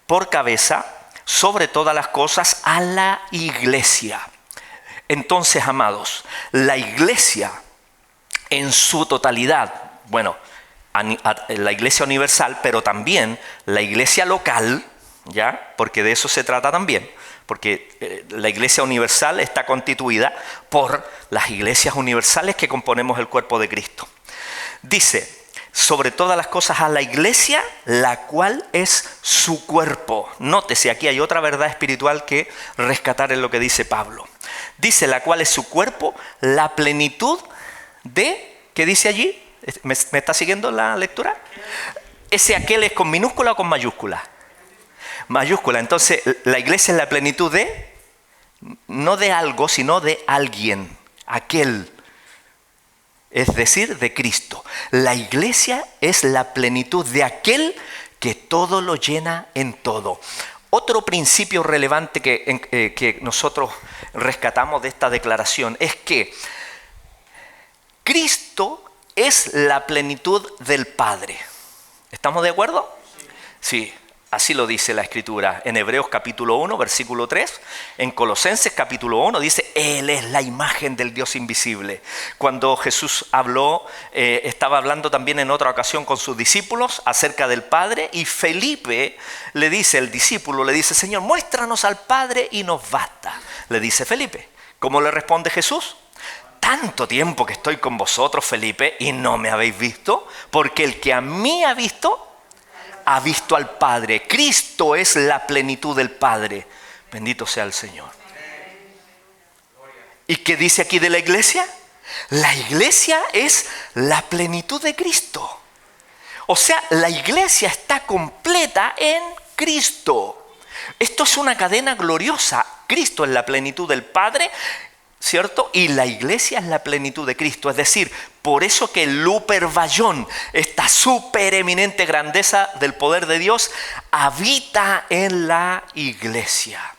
por cabeza sobre todas las cosas a la iglesia. Entonces, amados, la iglesia en su totalidad, bueno, la iglesia universal, pero también la iglesia local, ¿ya? Porque de eso se trata también, porque la iglesia universal está constituida por las iglesias universales que componemos el cuerpo de Cristo. Dice, sobre todas las cosas a la iglesia, la cual es su cuerpo. Nótese, aquí hay otra verdad espiritual que rescatar en lo que dice Pablo. Dice, la cual es su cuerpo, la plenitud de, ¿qué dice allí? ¿Me está siguiendo la lectura? ¿Ese aquel es con minúscula o con mayúscula? Mayúscula. Entonces, la iglesia es la plenitud de no de algo, sino de alguien, aquel, es decir, de Cristo. La iglesia es la plenitud de aquel que todo lo llena en todo. Otro principio relevante que nosotros rescatamos de esta declaración es que Cristo es la plenitud del Padre. ¿Estamos de acuerdo? Sí, así lo dice la Escritura. En Hebreos capítulo 1, versículo 3. En Colosenses capítulo 1 dice, Él es la imagen del Dios invisible. Cuando Jesús habló, estaba hablando también en otra ocasión con sus discípulos acerca del Padre. Y Felipe le dice, el discípulo le dice, Señor, muéstranos al Padre y nos basta. Le dice Felipe. ¿Cómo le responde Jesús? Tanto tiempo que estoy con vosotros, Felipe, y no me habéis visto, porque el que a mí ha visto al Padre. Cristo es la plenitud del Padre. Bendito sea el Señor. ¿Y qué dice aquí de la iglesia? La iglesia es la plenitud de Cristo. O sea, la iglesia está completa en Cristo. Esto es una cadena gloriosa. Cristo es la plenitud del Padre, ¿cierto? Y la iglesia es la plenitud de Cristo. Es decir, por eso que el Lupervallón, esta supereminente grandeza del poder de Dios, habita en la iglesia.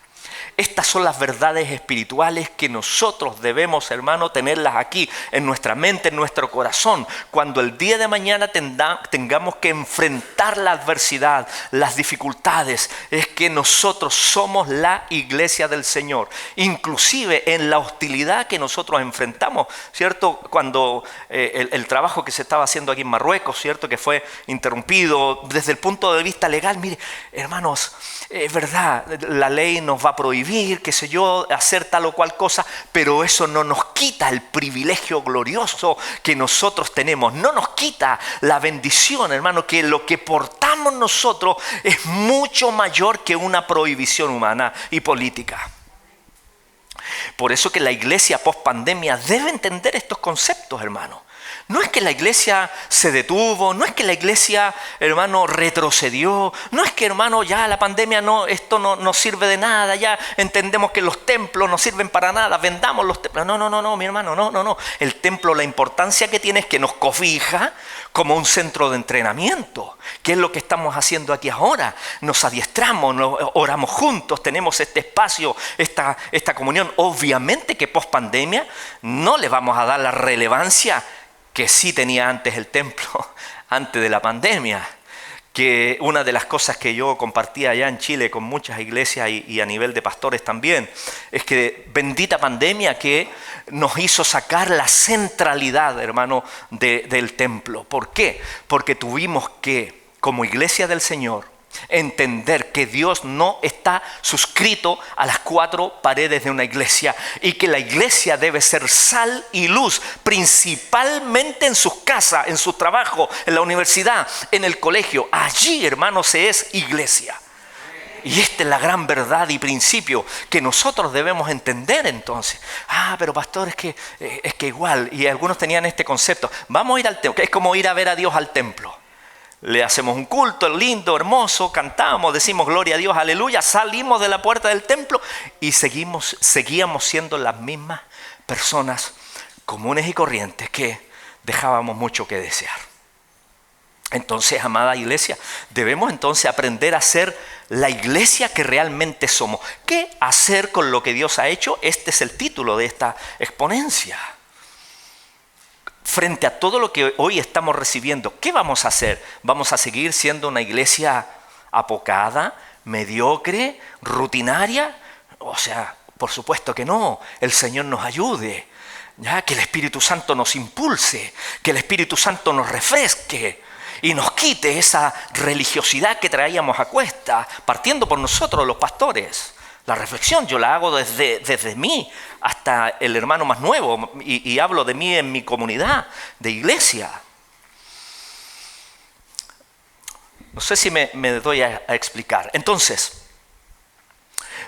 Estas son las verdades espirituales que nosotros debemos, hermano, tenerlas aquí, en nuestra mente, en nuestro corazón. Cuando el día de mañana tengamos que enfrentar la adversidad, las dificultades, es que nosotros somos la iglesia del Señor. Inclusive en la hostilidad que nosotros enfrentamos, ¿cierto? Cuando el trabajo que se estaba haciendo aquí en Marruecos, ¿cierto? Que fue interrumpido desde el punto de vista legal. Mire, hermanos, es verdad, la ley nos va a prohibir, qué sé yo, hacer tal o cual cosa, pero eso no nos quita el privilegio glorioso que nosotros tenemos, no nos quita la bendición, hermano, que lo que portamos nosotros es mucho mayor que una prohibición humana y política. Por eso que la iglesia post pandemia debe entender estos conceptos, hermano. No es que la iglesia se detuvo, no es que la iglesia, hermano, retrocedió, no es que, hermano, ya la pandemia esto no sirve de nada, ya entendemos que los templos no sirven para nada, vendamos los templos. No, mi hermano, no. El templo, la importancia que tiene es que nos cobija como un centro de entrenamiento, que es lo que estamos haciendo aquí ahora. Nos adiestramos, oramos juntos, tenemos este espacio, esta comunión. Obviamente que post pandemia no le vamos a dar la relevancia que sí tenía antes el templo, antes de la pandemia. Que una de las cosas que yo compartía allá en Chile con muchas iglesias y a nivel de pastores también, es que bendita pandemia que nos hizo sacar la centralidad, hermano, del templo. ¿Por qué? Porque tuvimos que, como iglesia del Señor, entender que Dios no está suscrito a las cuatro paredes de una iglesia y que la iglesia debe ser sal y luz, principalmente en sus casas, en su trabajo, en la universidad, en el colegio. Allí, hermanos, se es iglesia. Y esta es la gran verdad y principio que nosotros debemos entender entonces. Pero pastor, es que igual, y algunos tenían este concepto, vamos a ir al templo, que es como ir a ver a Dios al templo. Le hacemos un culto lindo, hermoso, cantamos, decimos gloria a Dios, aleluya, salimos de la puerta del templo y seguíamos siendo las mismas personas comunes y corrientes que dejábamos mucho que desear. Entonces, amada iglesia, debemos entonces aprender a ser la iglesia que realmente somos. ¿Qué hacer con lo que Dios ha hecho? Este es el título de esta exponencia. Frente a todo lo que hoy estamos recibiendo, ¿qué vamos a hacer? ¿Vamos a seguir siendo una iglesia apocada, mediocre, rutinaria? O sea, por supuesto que no. El Señor nos ayude, ¿ya? Que el Espíritu Santo nos impulse, que el Espíritu Santo nos refresque y nos quite esa religiosidad que traíamos a cuesta, partiendo por nosotros los pastores. La reflexión yo la hago desde mí hasta el hermano más nuevo y hablo de mí en mi comunidad de iglesia. No sé si me doy a explicar. Entonces,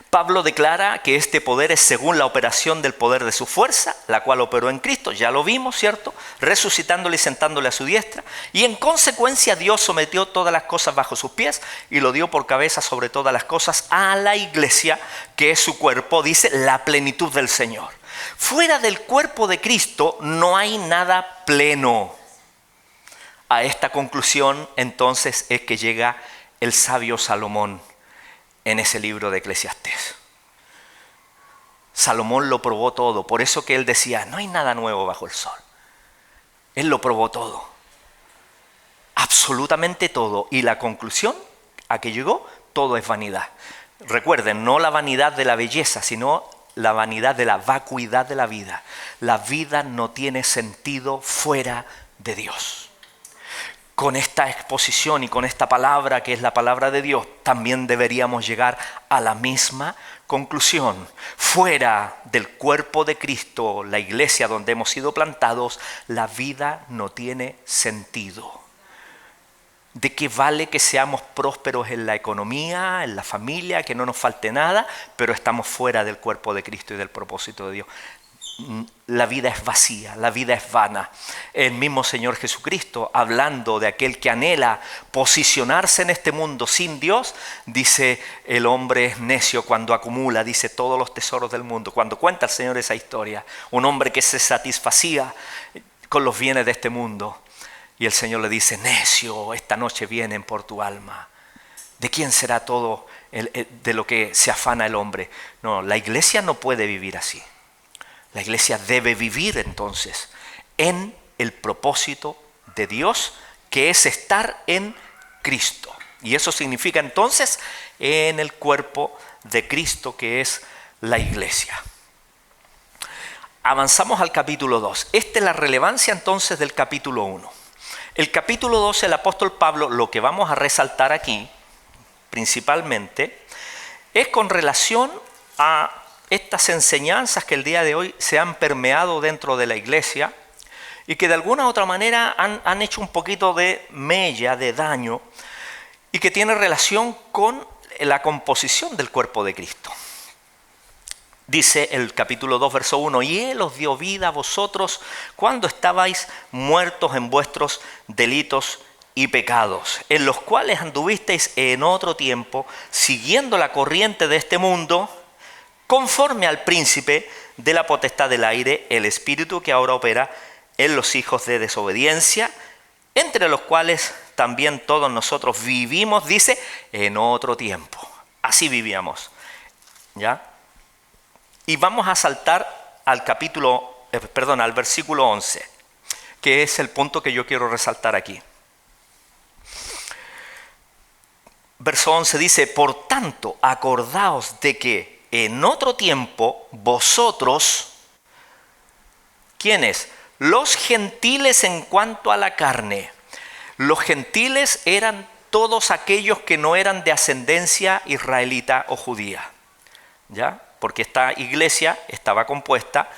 Pablo declara que este poder es según la operación del poder de su fuerza, la cual operó en Cristo, ya lo vimos, ¿cierto? Resucitándole y sentándole a su diestra. Y en consecuencia Dios sometió todas las cosas bajo sus pies y lo dio por cabeza sobre todas las cosas a la iglesia, que es su cuerpo, dice, la plenitud del Señor. Fuera del cuerpo de Cristo no hay nada pleno. A esta conclusión entonces es que llega el sabio Salomón en ese libro de Eclesiastés. Salomón lo probó todo, por eso que él decía, no hay nada nuevo bajo el sol. Él lo probó todo, absolutamente todo, y la conclusión a que llegó, todo es vanidad. Recuerden, no la vanidad de la belleza, sino la vanidad de la vacuidad de la vida. La vida no tiene sentido fuera de Dios. Con esta exposición y con esta palabra que es la palabra de Dios, también deberíamos llegar a la misma conclusión. Fuera del cuerpo de Cristo, la iglesia donde hemos sido plantados, la vida no tiene sentido. ¿De qué vale que seamos prósperos en la economía, en la familia, que no nos falte nada, pero estamos fuera del cuerpo de Cristo y del propósito de Dios? La vida es vacía, la vida es vana. El mismo Señor Jesucristo, hablando de aquel que anhela posicionarse en este mundo sin Dios, dice, el hombre es necio cuando acumula, dice, todos los tesoros del mundo. Cuando cuenta el Señor esa historia, un hombre que se satisfacía con los bienes de este mundo, y el Señor le dice, necio, esta noche vienen por tu alma. ¿De quién será todo de lo que se afana el hombre? No, la iglesia no puede vivir así. La iglesia debe vivir entonces en el propósito de Dios, que es estar en Cristo. Y eso significa entonces en el cuerpo de Cristo, que es la iglesia. Avanzamos al capítulo 2. Esta es la relevancia entonces del capítulo 1. El capítulo 2, el apóstol Pablo, lo que vamos a resaltar aquí, principalmente, es con relación a estas enseñanzas que el día de hoy se han permeado dentro de la iglesia y que de alguna u otra manera han hecho un poquito de mella, de daño, y que tiene relación con la composición del cuerpo de Cristo. Dice el capítulo 2, verso 1, y Él os dio vida a vosotros cuando estabais muertos en vuestros delitos y pecados, en los cuales anduvisteis en otro tiempo, siguiendo la corriente de este mundo, conforme al príncipe de la potestad del aire, el espíritu que ahora opera en los hijos de desobediencia, entre los cuales también todos nosotros vivimos, dice, en otro tiempo. Así vivíamos, ¿ya? Y vamos a saltar al al versículo 11, que es el punto que yo quiero resaltar aquí. Verso 11 dice, por tanto, acordaos de que en otro tiempo vosotros, ¿quiénes? Los gentiles en cuanto a la carne. Los gentiles eran todos aquellos que no eran de ascendencia israelita o judía, ¿ya? Porque esta iglesia estaba compuesta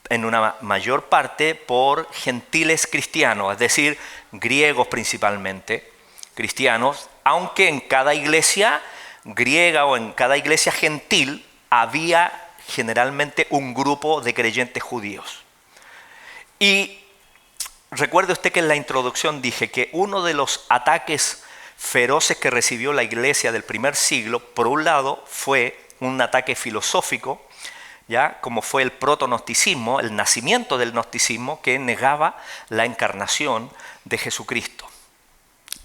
en una mayor parte por gentiles cristianos, es decir, griegos principalmente, cristianos, aunque en cada iglesia griega o en cada iglesia gentil había generalmente un grupo de creyentes judíos. Y recuerde usted que en la introducción dije que uno de los ataques feroces que recibió la iglesia del primer siglo, por un lado, fue un ataque filosófico, ¿ya? Como fue el proto-gnosticismo, el nacimiento del gnosticismo, que negaba la encarnación de Jesucristo.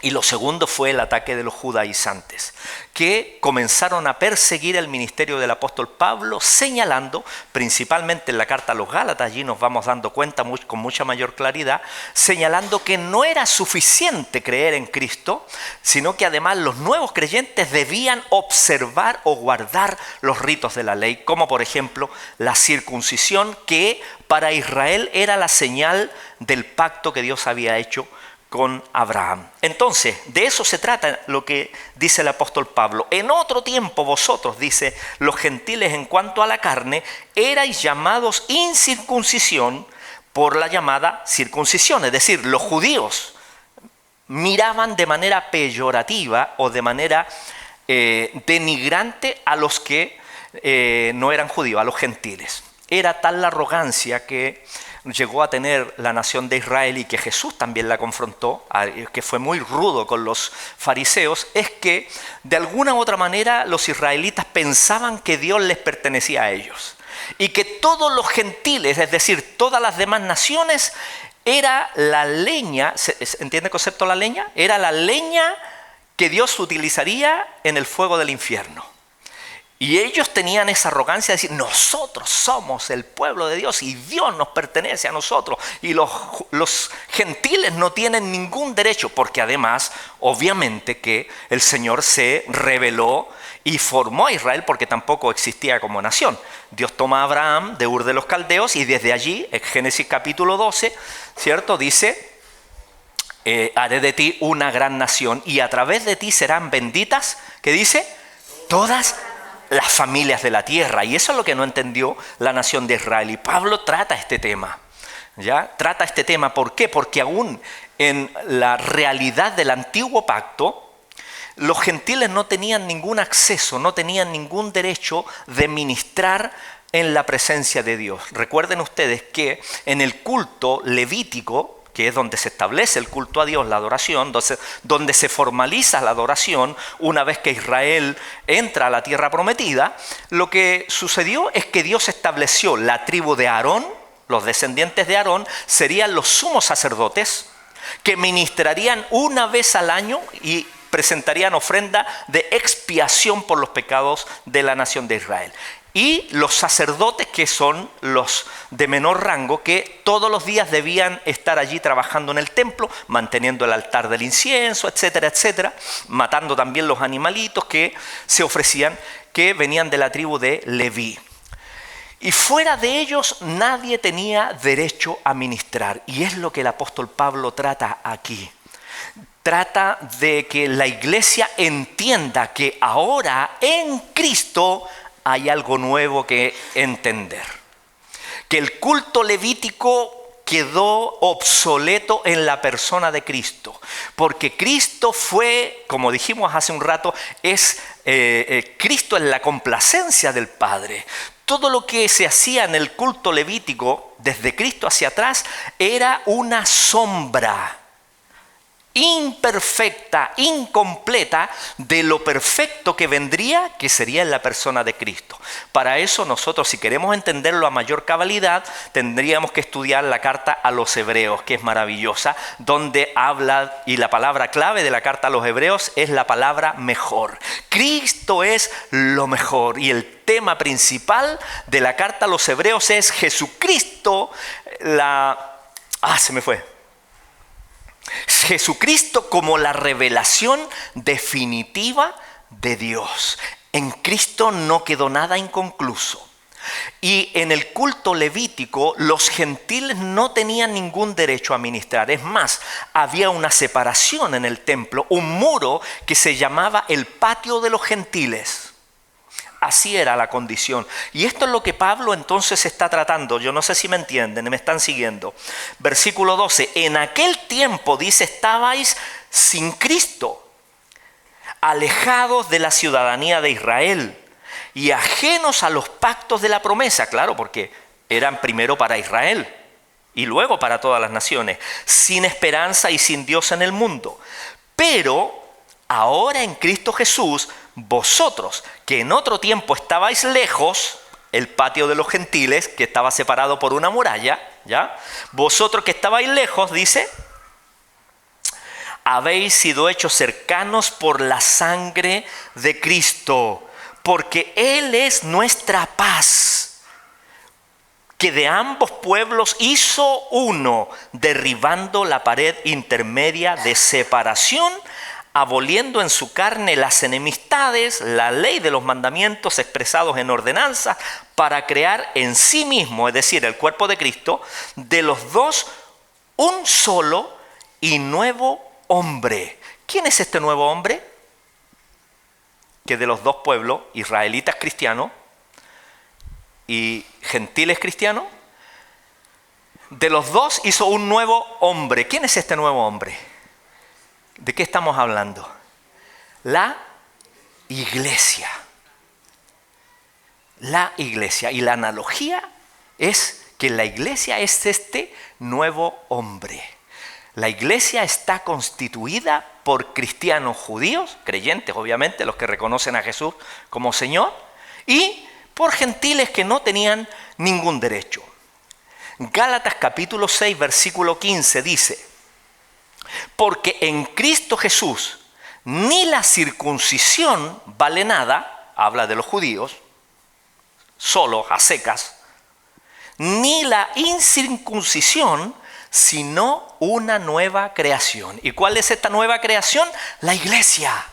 Y lo segundo fue el ataque de los judaizantes, que comenzaron a perseguir el ministerio del apóstol Pablo, señalando, principalmente en la carta a los Gálatas, allí nos vamos dando cuenta con mucha mayor claridad, señalando que no era suficiente creer en Cristo, sino que además los nuevos creyentes debían observar o guardar los ritos de la ley, como por ejemplo la circuncisión, que para Israel era la señal del pacto que Dios había hecho con Abraham. Entonces, de eso se trata lo que dice el apóstol Pablo. En otro tiempo vosotros, dice, los gentiles en cuanto a la carne, erais llamados incircuncisión por la llamada circuncisión. Es decir, los judíos miraban de manera peyorativa o de manera denigrante a los que no eran judíos, a los gentiles. Era tal la arrogancia que llegó a tener la nación de Israel y que Jesús también la confrontó, que fue muy rudo con los fariseos, es que de alguna u otra manera los israelitas pensaban que Dios les pertenecía a ellos y que todos los gentiles, es decir, todas las demás naciones, era la leña. ¿Entiende el concepto de la leña? Era la leña que Dios utilizaría en el fuego del infierno. Y ellos tenían esa arrogancia de decir, nosotros somos el pueblo de Dios y Dios nos pertenece a nosotros. Y los gentiles no tienen ningún derecho, porque además, obviamente que el Señor se reveló y formó a Israel porque tampoco existía como nación. Dios toma a Abraham de Ur de los Caldeos y desde allí, en Génesis capítulo 12, ¿cierto? Dice, haré de ti una gran nación y a través de ti serán benditas, ¿qué dice? Todas las familias de la tierra. Y eso es lo que no entendió la nación de Israel. Y Pablo trata este tema. ¿Ya? Trata este tema. ¿Por qué? Porque aún en la realidad del antiguo pacto, los gentiles no tenían ningún acceso, no tenían ningún derecho de ministrar en la presencia de Dios. Recuerden ustedes que en el culto levítico, que es donde se establece el culto a Dios, la adoración, donde se formaliza la adoración, una vez que Israel entra a la tierra prometida, lo que sucedió es que Dios estableció la tribu de Aarón, los descendientes de Aarón, serían los sumos sacerdotes, que ministrarían una vez al año y presentarían ofrenda de expiación por los pecados de la nación de Israel. Y los sacerdotes, que son los de menor rango, que todos los días debían estar allí trabajando en el templo, manteniendo el altar del incienso, etcétera, etcétera, matando también los animalitos que se ofrecían, que venían de la tribu de Leví. Y fuera de ellos nadie tenía derecho a ministrar. Y es lo que el apóstol Pablo trata aquí. Trata de que la iglesia entienda que ahora en Cristo hay algo nuevo que entender. Que el culto levítico quedó obsoleto en la persona de Cristo. Porque Cristo fue, como dijimos hace un rato, Cristo es la complacencia del Padre. Todo lo que se hacía en el culto levítico, desde Cristo hacia atrás, era una sombra imperfecta, incompleta de lo perfecto que vendría, que sería en la persona de Cristo. Para eso nosotros, si queremos entenderlo a mayor cabalidad, tendríamos que estudiar la carta a los Hebreos, que es maravillosa, donde habla, y la palabra clave de la carta a los Hebreos es la palabra mejor. Cristo es lo mejor, y el tema principal de la carta a los Hebreos es Jesucristo, Jesucristo como la revelación definitiva de Dios. En Cristo no quedó nada inconcluso. Y en el culto levítico los gentiles no tenían ningún derecho a ministrar. Es más, había una separación en el templo, un muro que se llamaba el patio de los gentiles. Así era la condición. Y esto es lo que Pablo entonces está tratando. Yo no sé si me entienden, me están siguiendo. Versículo 12. En aquel tiempo, dice, estabais sin Cristo, alejados de la ciudadanía de Israel y ajenos a los pactos de la promesa. Claro, porque eran primero para Israel y luego para todas las naciones. Sin esperanza y sin Dios en el mundo. Pero ahora en Cristo Jesús, vosotros que en otro tiempo estabais lejos, el patio de los gentiles que estaba separado por una muralla, ¿ya? Vosotros que estabais lejos, dice, habéis sido hechos cercanos por la sangre de Cristo, porque Él es nuestra paz, que de ambos pueblos hizo uno, derribando la pared intermedia de separación, aboliendo en su carne las enemistades, la ley de los mandamientos expresados en ordenanzas, para crear en sí mismo, es decir, el cuerpo de Cristo, de los dos un solo y nuevo hombre. ¿Quién es este nuevo hombre? Que de los dos pueblos, israelitas cristianos y gentiles cristianos, de los dos hizo un nuevo hombre. ¿Quién es este nuevo hombre? ¿De qué estamos hablando? La iglesia. la iglesia. Y la analogía es que la iglesia es este nuevo hombre. La iglesia está constituida por cristianos judíos, creyentes obviamente, los que reconocen a Jesús como Señor, y por gentiles que no tenían ningún derecho. Gálatas capítulo 6, versículo 15 dice: porque en Cristo Jesús ni la circuncisión vale nada, habla de los judíos, solo a secas, ni la incircuncisión, sino una nueva creación. ¿Y cuál es esta nueva creación? La iglesia.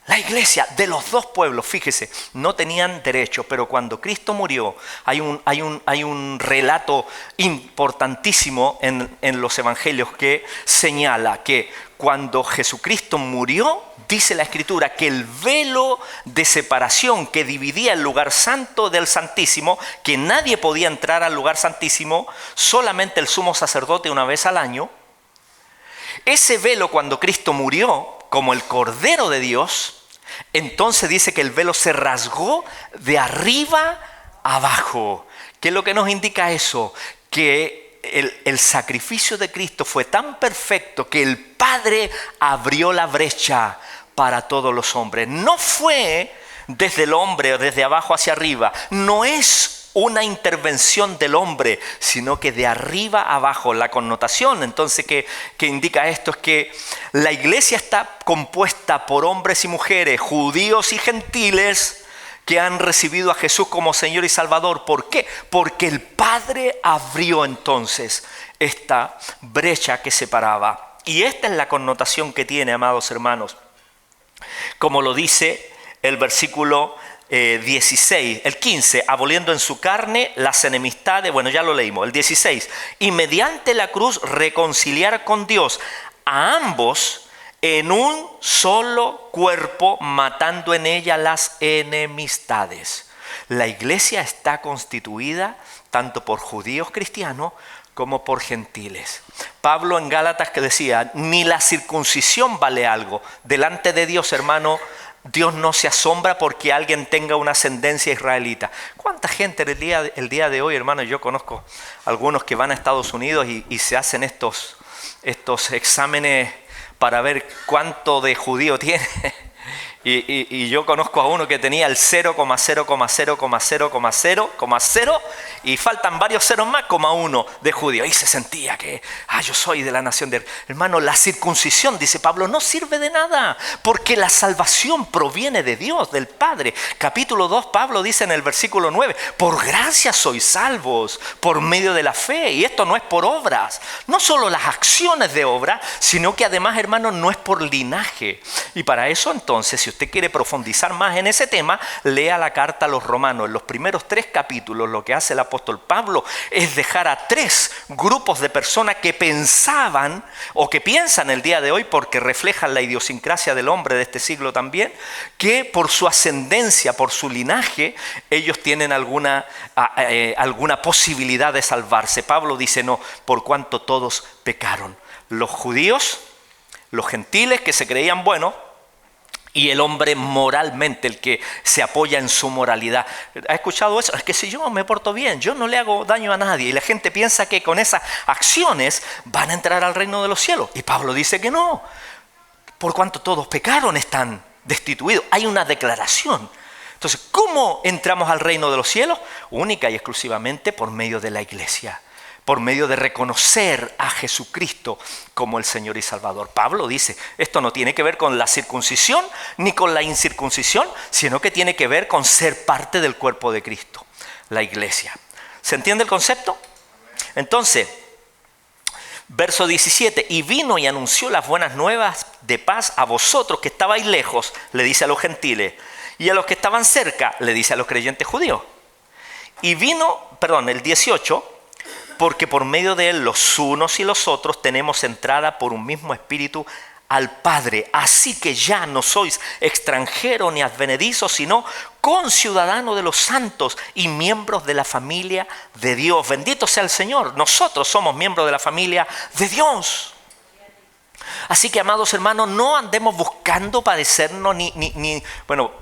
La iglesia de los dos pueblos, fíjese, no tenían derecho, pero cuando Cristo murió, hay un relato importantísimo en los evangelios que señala que cuando Jesucristo murió, dice la Escritura que el velo de separación que dividía el lugar santo del santísimo, que nadie podía entrar al lugar santísimo, solamente el sumo sacerdote una vez al año, ese velo cuando Cristo murió, como el Cordero de Dios, entonces dice que el velo se rasgó de arriba abajo. ¿Qué es lo que nos indica eso? Que el sacrificio de Cristo fue tan perfecto que el Padre abrió la brecha para todos los hombres. No fue desde el hombre o desde abajo hacia arriba. No es una intervención del hombre, sino que de arriba abajo. La connotación entonces que indica esto es que la iglesia está compuesta por hombres y mujeres, judíos y gentiles, que han recibido a Jesús como Señor y Salvador. ¿Por qué? Porque el Padre abrió entonces esta brecha que separaba. Y esta es la connotación que tiene, amados hermanos. Como lo dice el versículo 16, el 15, aboliendo en su carne las enemistades, bueno, ya lo leímos, el 16, y mediante la cruz reconciliar con Dios a ambos en un solo cuerpo, matando en ella las enemistades. La iglesia está constituida tanto por judíos cristianos como por gentiles. Pablo en Gálatas que decía, ni la circuncisión vale algo. Delante de Dios, hermano, Dios no se asombra porque alguien tenga una ascendencia israelita. ¿Cuánta gente el día de hoy, hermano? Yo conozco algunos que van a Estados Unidos y se hacen estos exámenes para ver cuánto de judío tiene. Y yo conozco a uno que tenía el 0,0,0,0,0,0 y faltan varios ceros más, 1 de judío. Y se sentía que, yo soy de la nación de... Hermano, la circuncisión, dice Pablo, no sirve de nada, porque la salvación proviene de Dios, del Padre. Capítulo 2, Pablo dice en el versículo 9, por gracia sois salvos, por medio de la fe. Y esto no es por obras, no solo las acciones de obra, sino que además, hermano, no es por linaje. Y para eso entonces, si usted quiere profundizar más en ese tema, lea la carta a los romanos. En los primeros 3 capítulos lo que hace el apóstol Pablo es dejar a 3 grupos de personas que pensaban o que piensan el día de hoy, porque reflejan la idiosincrasia del hombre de este siglo también, que por su ascendencia, por su linaje, ellos tienen alguna posibilidad de salvarse. Pablo dice no, por cuanto todos pecaron. Los judíos, los gentiles que se creían buenos, y el hombre moralmente, el que se apoya en su moralidad. ¿Ha escuchado eso? Es que si yo me porto bien, yo no le hago daño a nadie. Y la gente piensa que con esas acciones van a entrar al reino de los cielos. Y Pablo dice que no. Por cuanto todos pecaron, están destituidos. Hay una declaración. Entonces, ¿cómo entramos al reino de los cielos? Única y exclusivamente por medio de la iglesia. Por medio de reconocer a Jesucristo como el Señor y Salvador. Pablo dice, esto no tiene que ver con la circuncisión ni con la incircuncisión, sino que tiene que ver con ser parte del cuerpo de Cristo, la iglesia. ¿Se entiende el concepto? Entonces, verso 17, y vino y anunció las buenas nuevas de paz a vosotros que estabais lejos, le dice a los gentiles, y a los que estaban cerca, le dice a los creyentes judíos. Y vino, el 18, porque por medio de él los unos y los otros tenemos entrada por un mismo espíritu al Padre. Así que ya no sois extranjeros ni advenedizos, sino conciudadanos de los santos y miembros de la familia de Dios. Bendito sea el Señor. Nosotros somos miembros de la familia de Dios. Así que, amados hermanos, no andemos buscando parecernos bueno,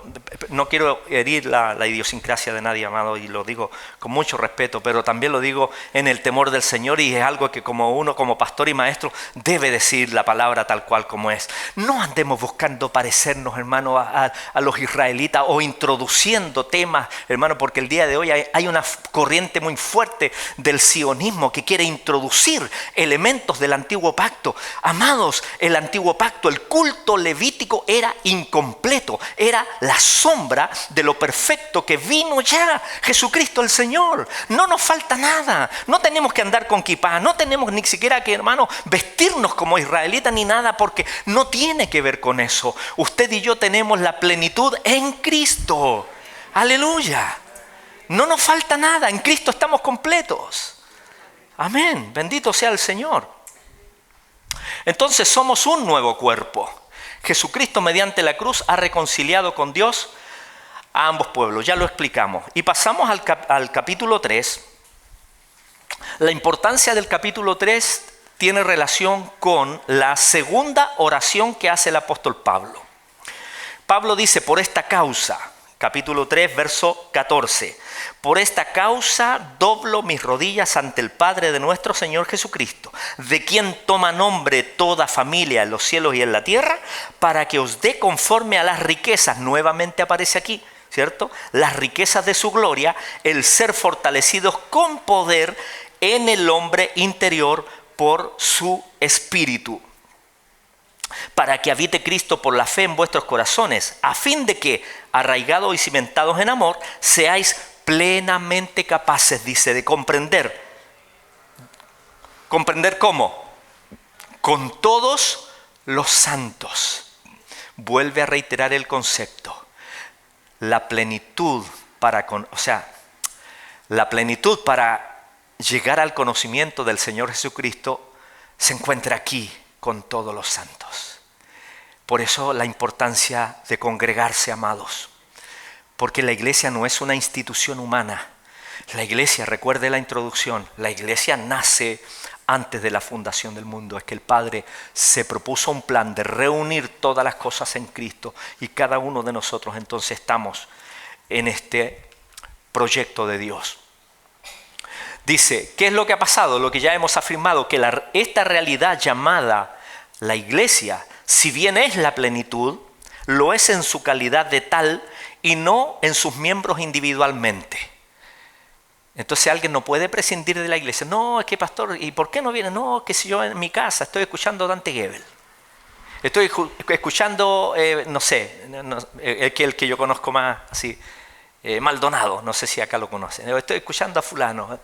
no quiero herir la idiosincrasia de nadie, amado, y lo digo con mucho respeto, pero también lo digo en el temor del Señor, y es algo que como pastor y maestro, debe decir la palabra tal cual como es. No andemos buscando parecernos, hermano, a los israelitas, o introduciendo temas, hermano, porque el día de hoy hay una corriente muy fuerte del sionismo que quiere introducir elementos del antiguo pacto. Amados, el antiguo pacto, el culto levítico era incompleto, era la sombra de lo perfecto que vino ya Jesucristo el Señor. No nos falta nada, no tenemos que andar con kipá, no tenemos ni siquiera que, hermano, vestirnos como israelitas ni nada, porque no tiene que ver con eso. Usted y yo tenemos la plenitud en Cristo. Aleluya. No nos falta nada, en Cristo estamos completos. Amén, bendito sea el Señor. Entonces somos un nuevo cuerpo. Jesucristo mediante la cruz ha reconciliado con Dios a ambos pueblos, ya lo explicamos. Y pasamos al capítulo 3. La importancia del capítulo 3 tiene relación con la segunda oración que hace el apóstol Pablo. Pablo dice, por esta causa, capítulo 3, verso 14. Por esta causa doblo mis rodillas ante el Padre de nuestro Señor Jesucristo, de quien toma nombre toda familia en los cielos y en la tierra, para que os dé conforme a las riquezas, nuevamente aparece aquí, ¿cierto? Las riquezas de su gloria, el ser fortalecidos con poder en el hombre interior por su espíritu, para que habite Cristo por la fe en vuestros corazones, a fin de que, arraigados y cimentados en amor, seáis plenamente capaces, dice, de comprender. ¿Comprender cómo? Con todos los santos. Vuelve a reiterar el concepto. La plenitud la plenitud para llegar al conocimiento del Señor Jesucristo se encuentra aquí con todos los santos. Por eso la importancia de congregarse, amados. Porque la iglesia no es una institución humana. La iglesia, recuerde la introducción, la iglesia nace antes de la fundación del mundo. Es que el Padre se propuso un plan de reunir todas las cosas en Cristo, y cada uno de nosotros entonces estamos en este proyecto de Dios. Dice, ¿qué es lo que ha pasado? Lo que ya hemos afirmado, que esta realidad llamada la iglesia, si bien es la plenitud, lo es en su calidad de tal y no en sus miembros individualmente. Entonces alguien no puede prescindir de la iglesia. No, es que pastor, ¿y por qué no viene? No, que si yo en mi casa estoy escuchando a Dante Gebel. Estoy escuchando, el que yo conozco más así, Maldonado, no sé si acá lo conocen. Estoy escuchando a fulano.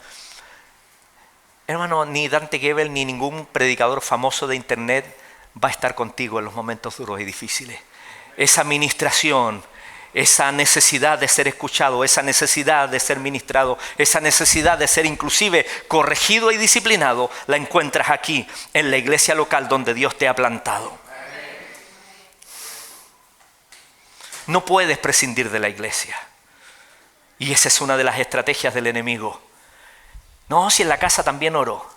Hermano, ni Dante Gebel ni ningún predicador famoso de internet va a estar contigo en los momentos duros y difíciles. Esa ministración, esa necesidad de ser escuchado, esa necesidad de ser ministrado, esa necesidad de ser inclusive corregido y disciplinado, la encuentras aquí, en la iglesia local donde Dios te ha plantado. No puedes prescindir de la iglesia. Y esa es una de las estrategias del enemigo. No, si en la casa también oró.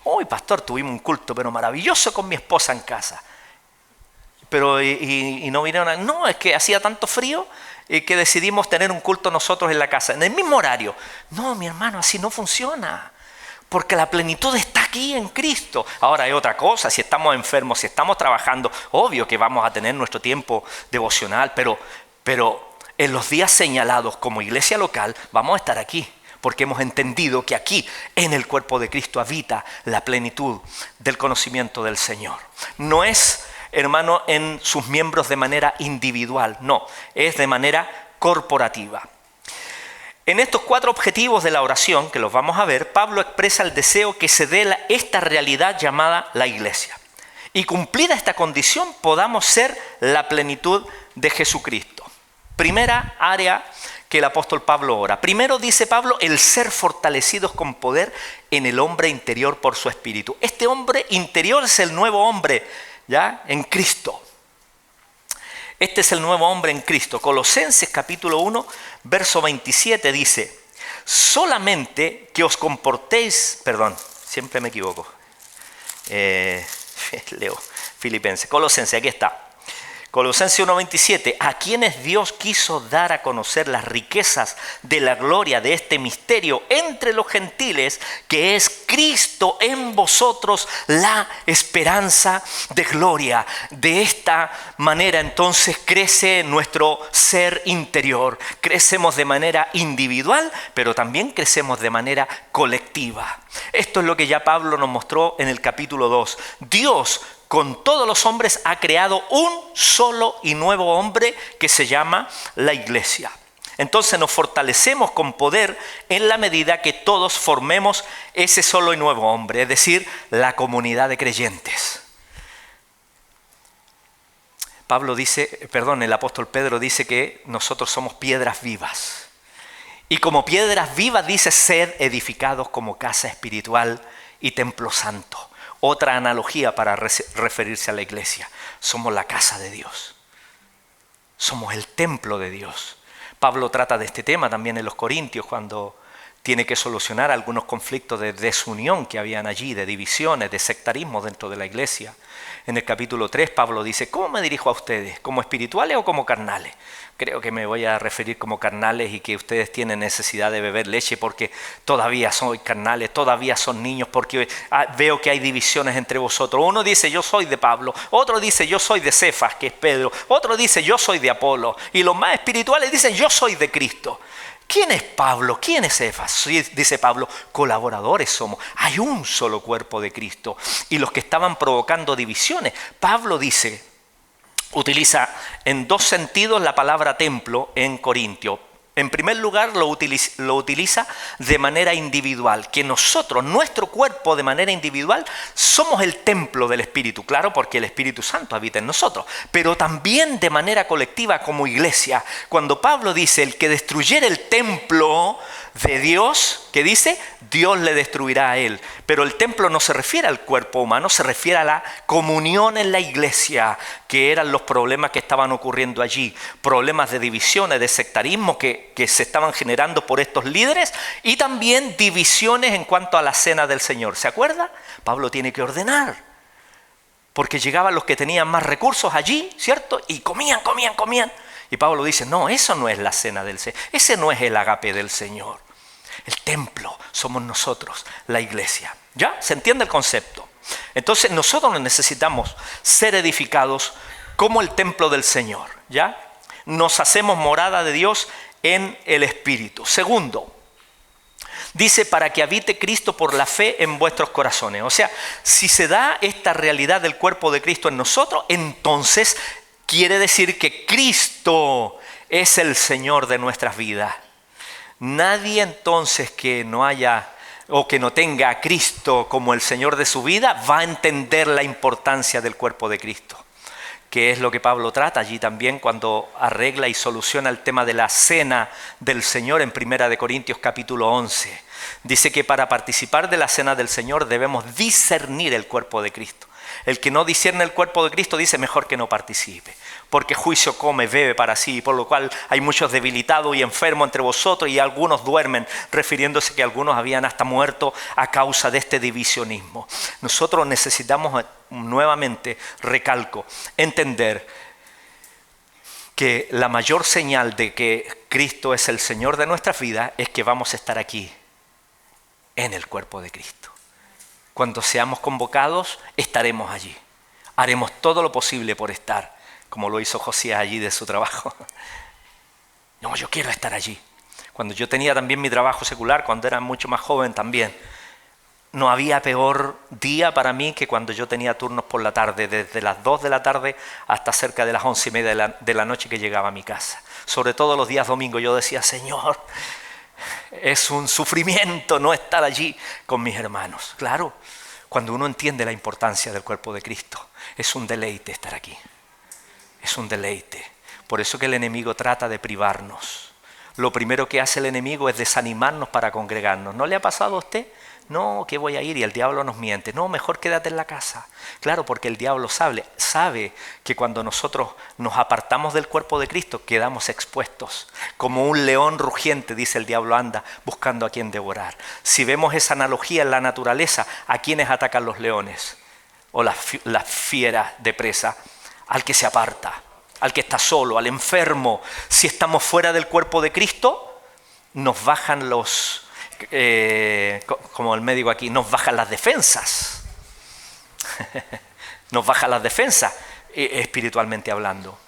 Hoy, pastor, tuvimos un culto, pero maravilloso con mi esposa en casa. Pero y no vinieron. No, es que hacía tanto frío que decidimos tener un culto nosotros en la casa, en el mismo horario. No, mi hermano, así no funciona. Porque la plenitud está aquí en Cristo. Ahora hay otra cosa, si estamos enfermos, si estamos trabajando, obvio que vamos a tener nuestro tiempo devocional, pero en los días señalados como iglesia local vamos a estar aquí. Porque hemos entendido que aquí, en el cuerpo de Cristo, habita la plenitud del conocimiento del Señor. No es, hermano, en sus miembros de manera individual, no, es de manera corporativa. En estos 4 objetivos de la oración, que los vamos a ver, Pablo expresa el deseo que se dé esta realidad llamada la iglesia. Y cumplida esta condición, podamos ser la plenitud de Jesucristo. Primera área que el apóstol Pablo ora. Primero dice Pablo, el ser fortalecidos con poder en el hombre interior por su espíritu. Este hombre interior es el nuevo hombre, ¿ya? En Cristo. Este es el nuevo hombre en Cristo. Colosenses capítulo 1, verso 27 dice, solamente que os comportéis, perdón, siempre me equivoco, leo, Colosenses, aquí está. Colosenses 1:27, a quienes Dios quiso dar a conocer las riquezas de la gloria de este misterio entre los gentiles, que es Cristo en vosotros, la esperanza de gloria. De esta manera entonces crece nuestro ser interior. Crecemos de manera individual, pero también crecemos de manera colectiva. Esto es lo que ya Pablo nos mostró en el capítulo 2. Dios con todos los hombres ha creado un solo y nuevo hombre que se llama la iglesia. Entonces nos fortalecemos con poder en la medida que todos formemos ese solo y nuevo hombre, es decir, la comunidad de creyentes. El apóstol Pedro dice que nosotros somos piedras vivas. Y como piedras vivas dice, sed edificados como casa espiritual y templo santo. Otra analogía para referirse a la iglesia. Somos la casa de Dios. Somos el templo de Dios. Pablo trata de este tema también en los Corintios cuando tiene que solucionar algunos conflictos de desunión que habían allí, de divisiones, de sectarismo dentro de la iglesia. En el capítulo 3 Pablo dice, ¿cómo me dirijo a ustedes? ¿Como espirituales o como carnales? Creo que me voy a referir como carnales y que ustedes tienen necesidad de beber leche porque todavía son carnales, todavía son niños porque veo que hay divisiones entre vosotros. Uno dice yo soy de Pablo, otro dice yo soy de Cefas, que es Pedro, otro dice yo soy de Apolo y los más espirituales dicen yo soy de Cristo. ¿Quién es Pablo? ¿Quién es Cefas? Dice Pablo, colaboradores somos. Hay un solo cuerpo de Cristo. Y los que estaban provocando divisiones, Pablo utiliza en dos sentidos la palabra templo en Corintio. En primer lugar, lo utiliza de manera individual, que nosotros, nuestro cuerpo de manera individual, somos el templo del Espíritu, claro, porque el Espíritu Santo habita en nosotros, pero también de manera colectiva como iglesia. Cuando Pablo dice, el que destruyera el templo de Dios, ¿qué dice? Dios le destruirá a él. Pero el templo no se refiere al cuerpo humano, se refiere a la comunión en la iglesia, que eran los problemas que estaban ocurriendo allí, problemas de divisiones, de sectarismo que se estaban generando por estos líderes y también divisiones en cuanto a la cena del Señor. ¿Se acuerda? Pablo tiene que ordenar, porque llegaban los que tenían más recursos allí, ¿cierto? Y comían. Y Pablo dice, no, eso no es la cena del Señor, ese no es el agape del Señor. El templo somos nosotros, la iglesia. ¿Ya? ¿Se entiende el concepto? Entonces nosotros necesitamos ser edificados como el templo del Señor. ¿Ya? Nos hacemos morada de Dios en el Espíritu. Segundo, dice para que habite Cristo por la fe en vuestros corazones. O sea, si se da esta realidad del cuerpo de Cristo en nosotros, entonces quiere decir que Cristo es el Señor de nuestras vidas. Nadie entonces que no haya o que no tenga a Cristo como el Señor de su vida va a entender la importancia del cuerpo de Cristo, que es lo que Pablo trata allí también cuando arregla y soluciona el tema de la cena del Señor en 1 Corintios capítulo 11. Dice que para participar de la cena del Señor debemos discernir el cuerpo de Cristo. El que no discierne el cuerpo de Cristo dice mejor que no participe, porque juicio come, bebe para sí, por lo cual hay muchos debilitados y enfermos entre vosotros y algunos duermen, refiriéndose que algunos habían hasta muerto a causa de este divisionismo. Nosotros necesitamos nuevamente, recalco, entender que la mayor señal de que Cristo es el Señor de nuestras vidas es que vamos a estar aquí en el cuerpo de Cristo. Cuando seamos convocados, estaremos allí. Haremos todo lo posible por estar, como lo hizo Josías allí de su trabajo. No, yo quiero estar allí. Cuando yo tenía también mi trabajo secular, cuando era mucho más joven también, no había peor día para mí que cuando yo tenía turnos por la tarde, desde las 2 de la tarde hasta cerca de las 11:30 de la noche que llegaba a mi casa. Sobre todo los días domingos yo decía, Señor, es un sufrimiento no estar allí con mis hermanos. Claro, cuando uno entiende la importancia del cuerpo de Cristo, es un deleite estar aquí. Es un deleite. Por eso que el enemigo trata de privarnos. Lo primero que hace el enemigo es desanimarnos para congregarnos. ¿No le ha pasado a usted? No, que voy a ir y el diablo nos miente. No, mejor quédate en la casa. Claro, porque el diablo sabe que cuando nosotros nos apartamos del cuerpo de Cristo quedamos expuestos. Como un león rugiente, dice el diablo, anda buscando a quien devorar. Si vemos esa analogía en la naturaleza, ¿a quiénes atacan los leones? o las fieras de presa, al que se aparta, al que está solo, al enfermo. Si estamos fuera del cuerpo de Cristo, nos bajan como el médico aquí, nos bajan las defensas. Nos bajan las defensas, espiritualmente hablando.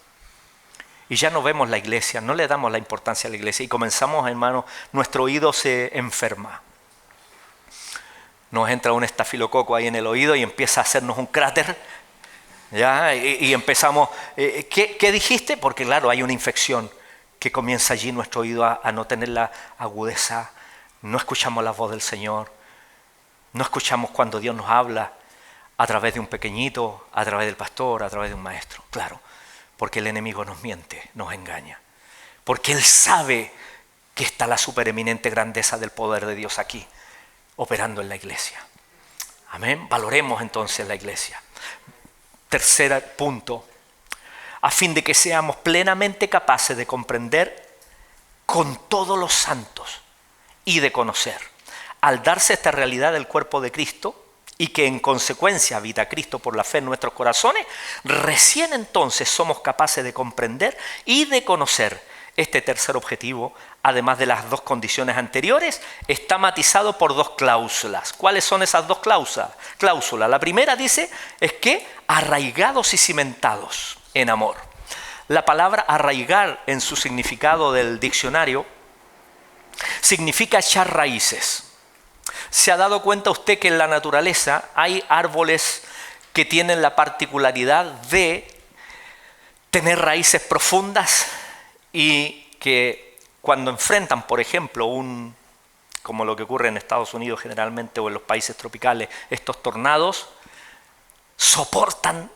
Y ya no vemos la iglesia, no le damos la importancia a la iglesia y comenzamos, hermanos, nuestro oído se enferma. Nos entra un estafilococo ahí en el oído y empieza a hacernos un cráter, ¿ya? Y empezamos, ¿qué dijiste? Porque claro, hay una infección que comienza allí nuestro oído a no tener la agudeza, no escuchamos la voz del Señor, no escuchamos cuando Dios nos habla a través de un pequeñito, a través del pastor, a través de un maestro. Claro, porque el enemigo nos miente, nos engaña, porque él sabe que está la supereminente grandeza del poder de Dios aquí, operando en la iglesia. Amén. Valoremos entonces la iglesia. Tercer punto, a fin de que seamos plenamente capaces de comprender con todos los santos y de conocer, al darse esta realidad del cuerpo de Cristo y que en consecuencia habita Cristo por la fe en nuestros corazones, recién entonces somos capaces de comprender y de conocer. Este tercer objetivo, además de las dos condiciones anteriores, está matizado por dos cláusulas. ¿Cuáles son esas dos cláusulas? La primera dice es que arraigados y cimentados en amor. La palabra arraigar en su significado del diccionario significa echar raíces. ¿Se ha dado cuenta usted que en la naturaleza hay árboles que tienen la particularidad de tener raíces profundas y que cuando enfrentan, por ejemplo, como lo que ocurre en Estados Unidos generalmente o en los países tropicales, estos tornados, soportan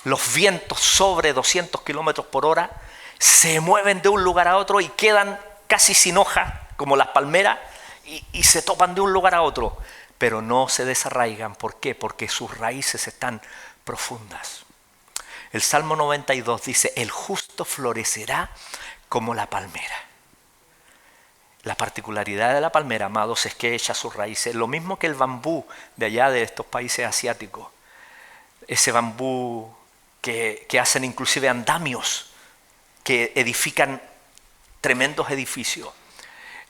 los vientos sobre 200 kilómetros por hora, se mueven de un lugar a otro y quedan casi sin hoja, como las palmeras, y se topan de un lugar a otro, pero no se desarraigan. ¿Por qué? Porque sus raíces están profundas. El Salmo 92 dice, el justo florecerá como la palmera. La particularidad de la palmera, amados, es que echa sus raíces, lo mismo que el bambú de allá de estos países asiáticos. Ese bambú que hacen inclusive andamios, que edifican tremendos edificios.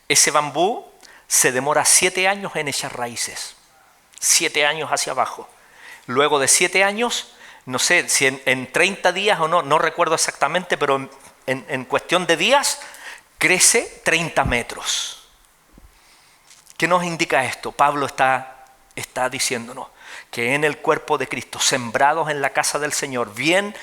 Ese bambú se demora 7 años en echar raíces, 7 años hacia abajo. Luego de 7 años, no sé si en 30 días o no recuerdo exactamente, pero en cuestión de días crece 30 metros. ¿Qué nos indica esto? Pablo está diciéndonos que en el cuerpo de Cristo, sembrados en la casa del Señor, bien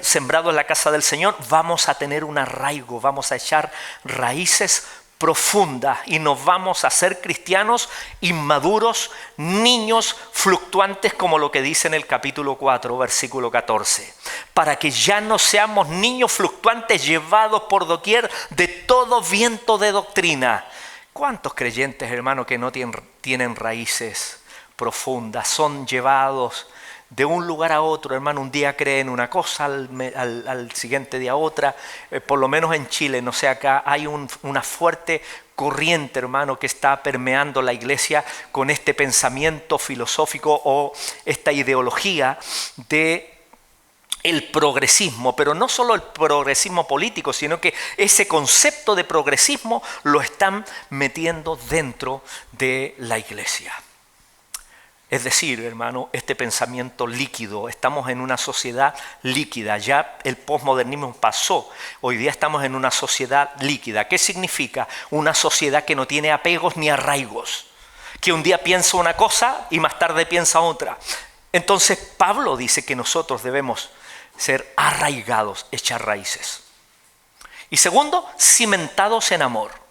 sembrados en la casa del Señor, vamos a tener un arraigo, vamos a echar raíces profundas y nos vamos a hacer cristianos inmaduros, niños fluctuantes, como lo que dice en el capítulo 4, versículo 14, para que ya no seamos niños fluctuantes llevados por doquier de todo viento de doctrina. ¿Cuántos creyentes, hermano, que no tienen raíces profundas, son llevados de un lugar a otro, hermano? Un día creen una cosa, al siguiente día otra. Por lo menos en Chile, no sé, acá hay una fuerte corriente, hermano, que está permeando la iglesia con este pensamiento filosófico o esta ideología de el progresismo, pero no solo el progresismo político, sino que ese concepto de progresismo lo están metiendo dentro de la iglesia. Es decir, hermano, este pensamiento líquido, estamos en una sociedad líquida, ya el posmodernismo pasó, hoy día estamos en una sociedad líquida. ¿Qué significa? Una sociedad que no tiene apegos ni arraigos, que un día piensa una cosa y más tarde piensa otra. Entonces Pablo dice que nosotros debemos ser arraigados, echar raíces. Y segundo, cimentados en amor.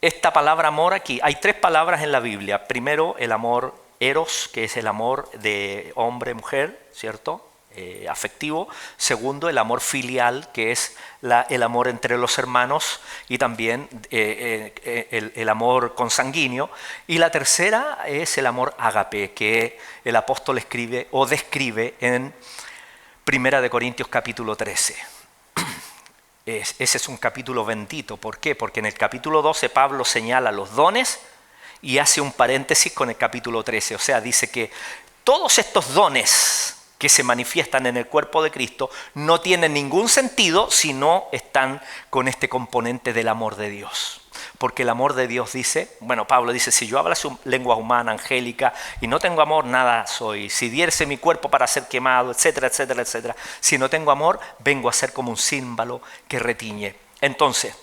Esta palabra amor aquí, hay 3 palabras en la Biblia. Primero, el amor eros, que es el amor de hombre-mujer, ¿cierto? Afectivo. Segundo, el amor filial, que es el amor entre los hermanos y también el amor consanguíneo. Y la tercera es el amor ágape, que el apóstol escribe o describe en 1 Corintios capítulo 13. Ese es un capítulo bendito. ¿Por qué? Porque en el capítulo 12 Pablo señala los dones y hace un paréntesis con el capítulo 13. O sea, dice que Todos estos dones que se manifiestan en el cuerpo de Cristo no tienen ningún sentido si no están con este componente del amor de Dios. Porque el amor de Dios dice, bueno, Pablo dice, si yo hablase lengua humana, angélica, y no tengo amor, nada soy. Si diese mi cuerpo para ser quemado, etcétera, etcétera, etcétera. Si no tengo amor, vengo a ser como un címbalo que retiñe. Entonces,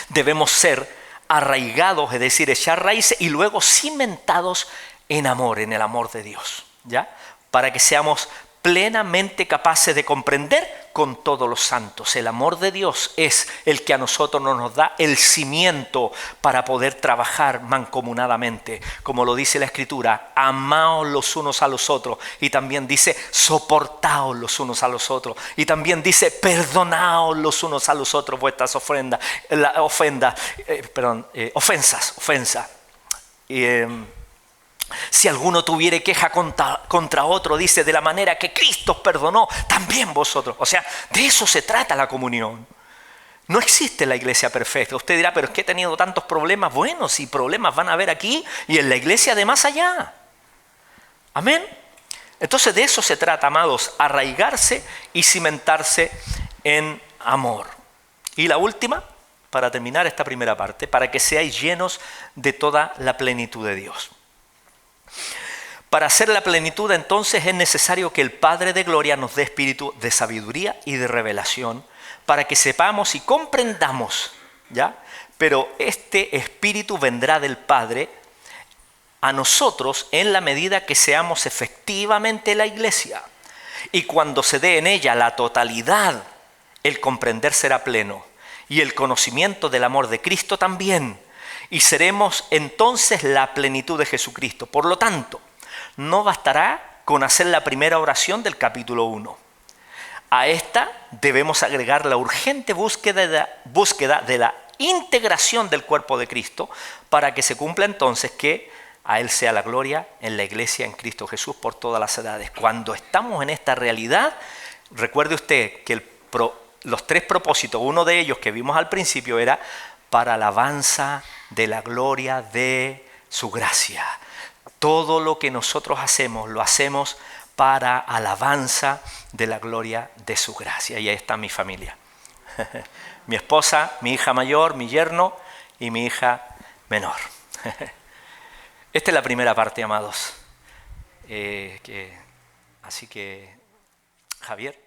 debemos ser arraigados, es decir, echar raíces y luego cimentados en amor, en el amor de Dios, ¿ya? Para que seamos plenamente capaces de comprender con todos los santos. El amor de Dios es el que a nosotros nos da el cimiento para poder trabajar mancomunadamente. Como lo dice la Escritura, amaos los unos a los otros. Y también dice, soportaos los unos a los otros. Y también dice, perdonaos los unos a los otros vuestras ofensas. Si alguno tuviere queja contra otro, dice, de la manera que Cristo os perdonó, también vosotros. O sea, de eso se trata la comunión. No existe la iglesia perfecta. Usted dirá, pero es que he tenido tantos problemas. Bueno, si problemas van a haber aquí y en la iglesia de más allá. Amén. Entonces de eso se trata, amados, arraigarse y cimentarse en amor. Y la última, para terminar esta primera parte, para que seáis llenos de toda la plenitud de Dios. Para hacer la plenitud, entonces, es necesario que el Padre de Gloria nos dé espíritu de sabiduría y de revelación para que sepamos y comprendamos, ¿ya? Pero este espíritu vendrá del Padre a nosotros en la medida que seamos efectivamente la iglesia. Y cuando se dé en ella la totalidad, el comprender será pleno y el conocimiento del amor de Cristo también. Y seremos entonces la plenitud de Jesucristo. Por lo tanto, no bastará con hacer la primera oración del capítulo 1. A esta debemos agregar la urgente búsqueda de la integración del cuerpo de Cristo para que se cumpla entonces que a Él sea la gloria en la iglesia en Cristo Jesús por todas las edades. Cuando estamos en esta realidad, recuerde usted que los tres propósitos, uno de ellos que vimos al principio era para alabanza de la gloria de su gracia. Todo lo que nosotros hacemos, lo hacemos para alabanza de la gloria de su gracia. Y ahí está mi familia. Mi esposa, mi hija mayor, mi yerno y mi hija menor. Esta es la primera parte, amados. Así que, Javier.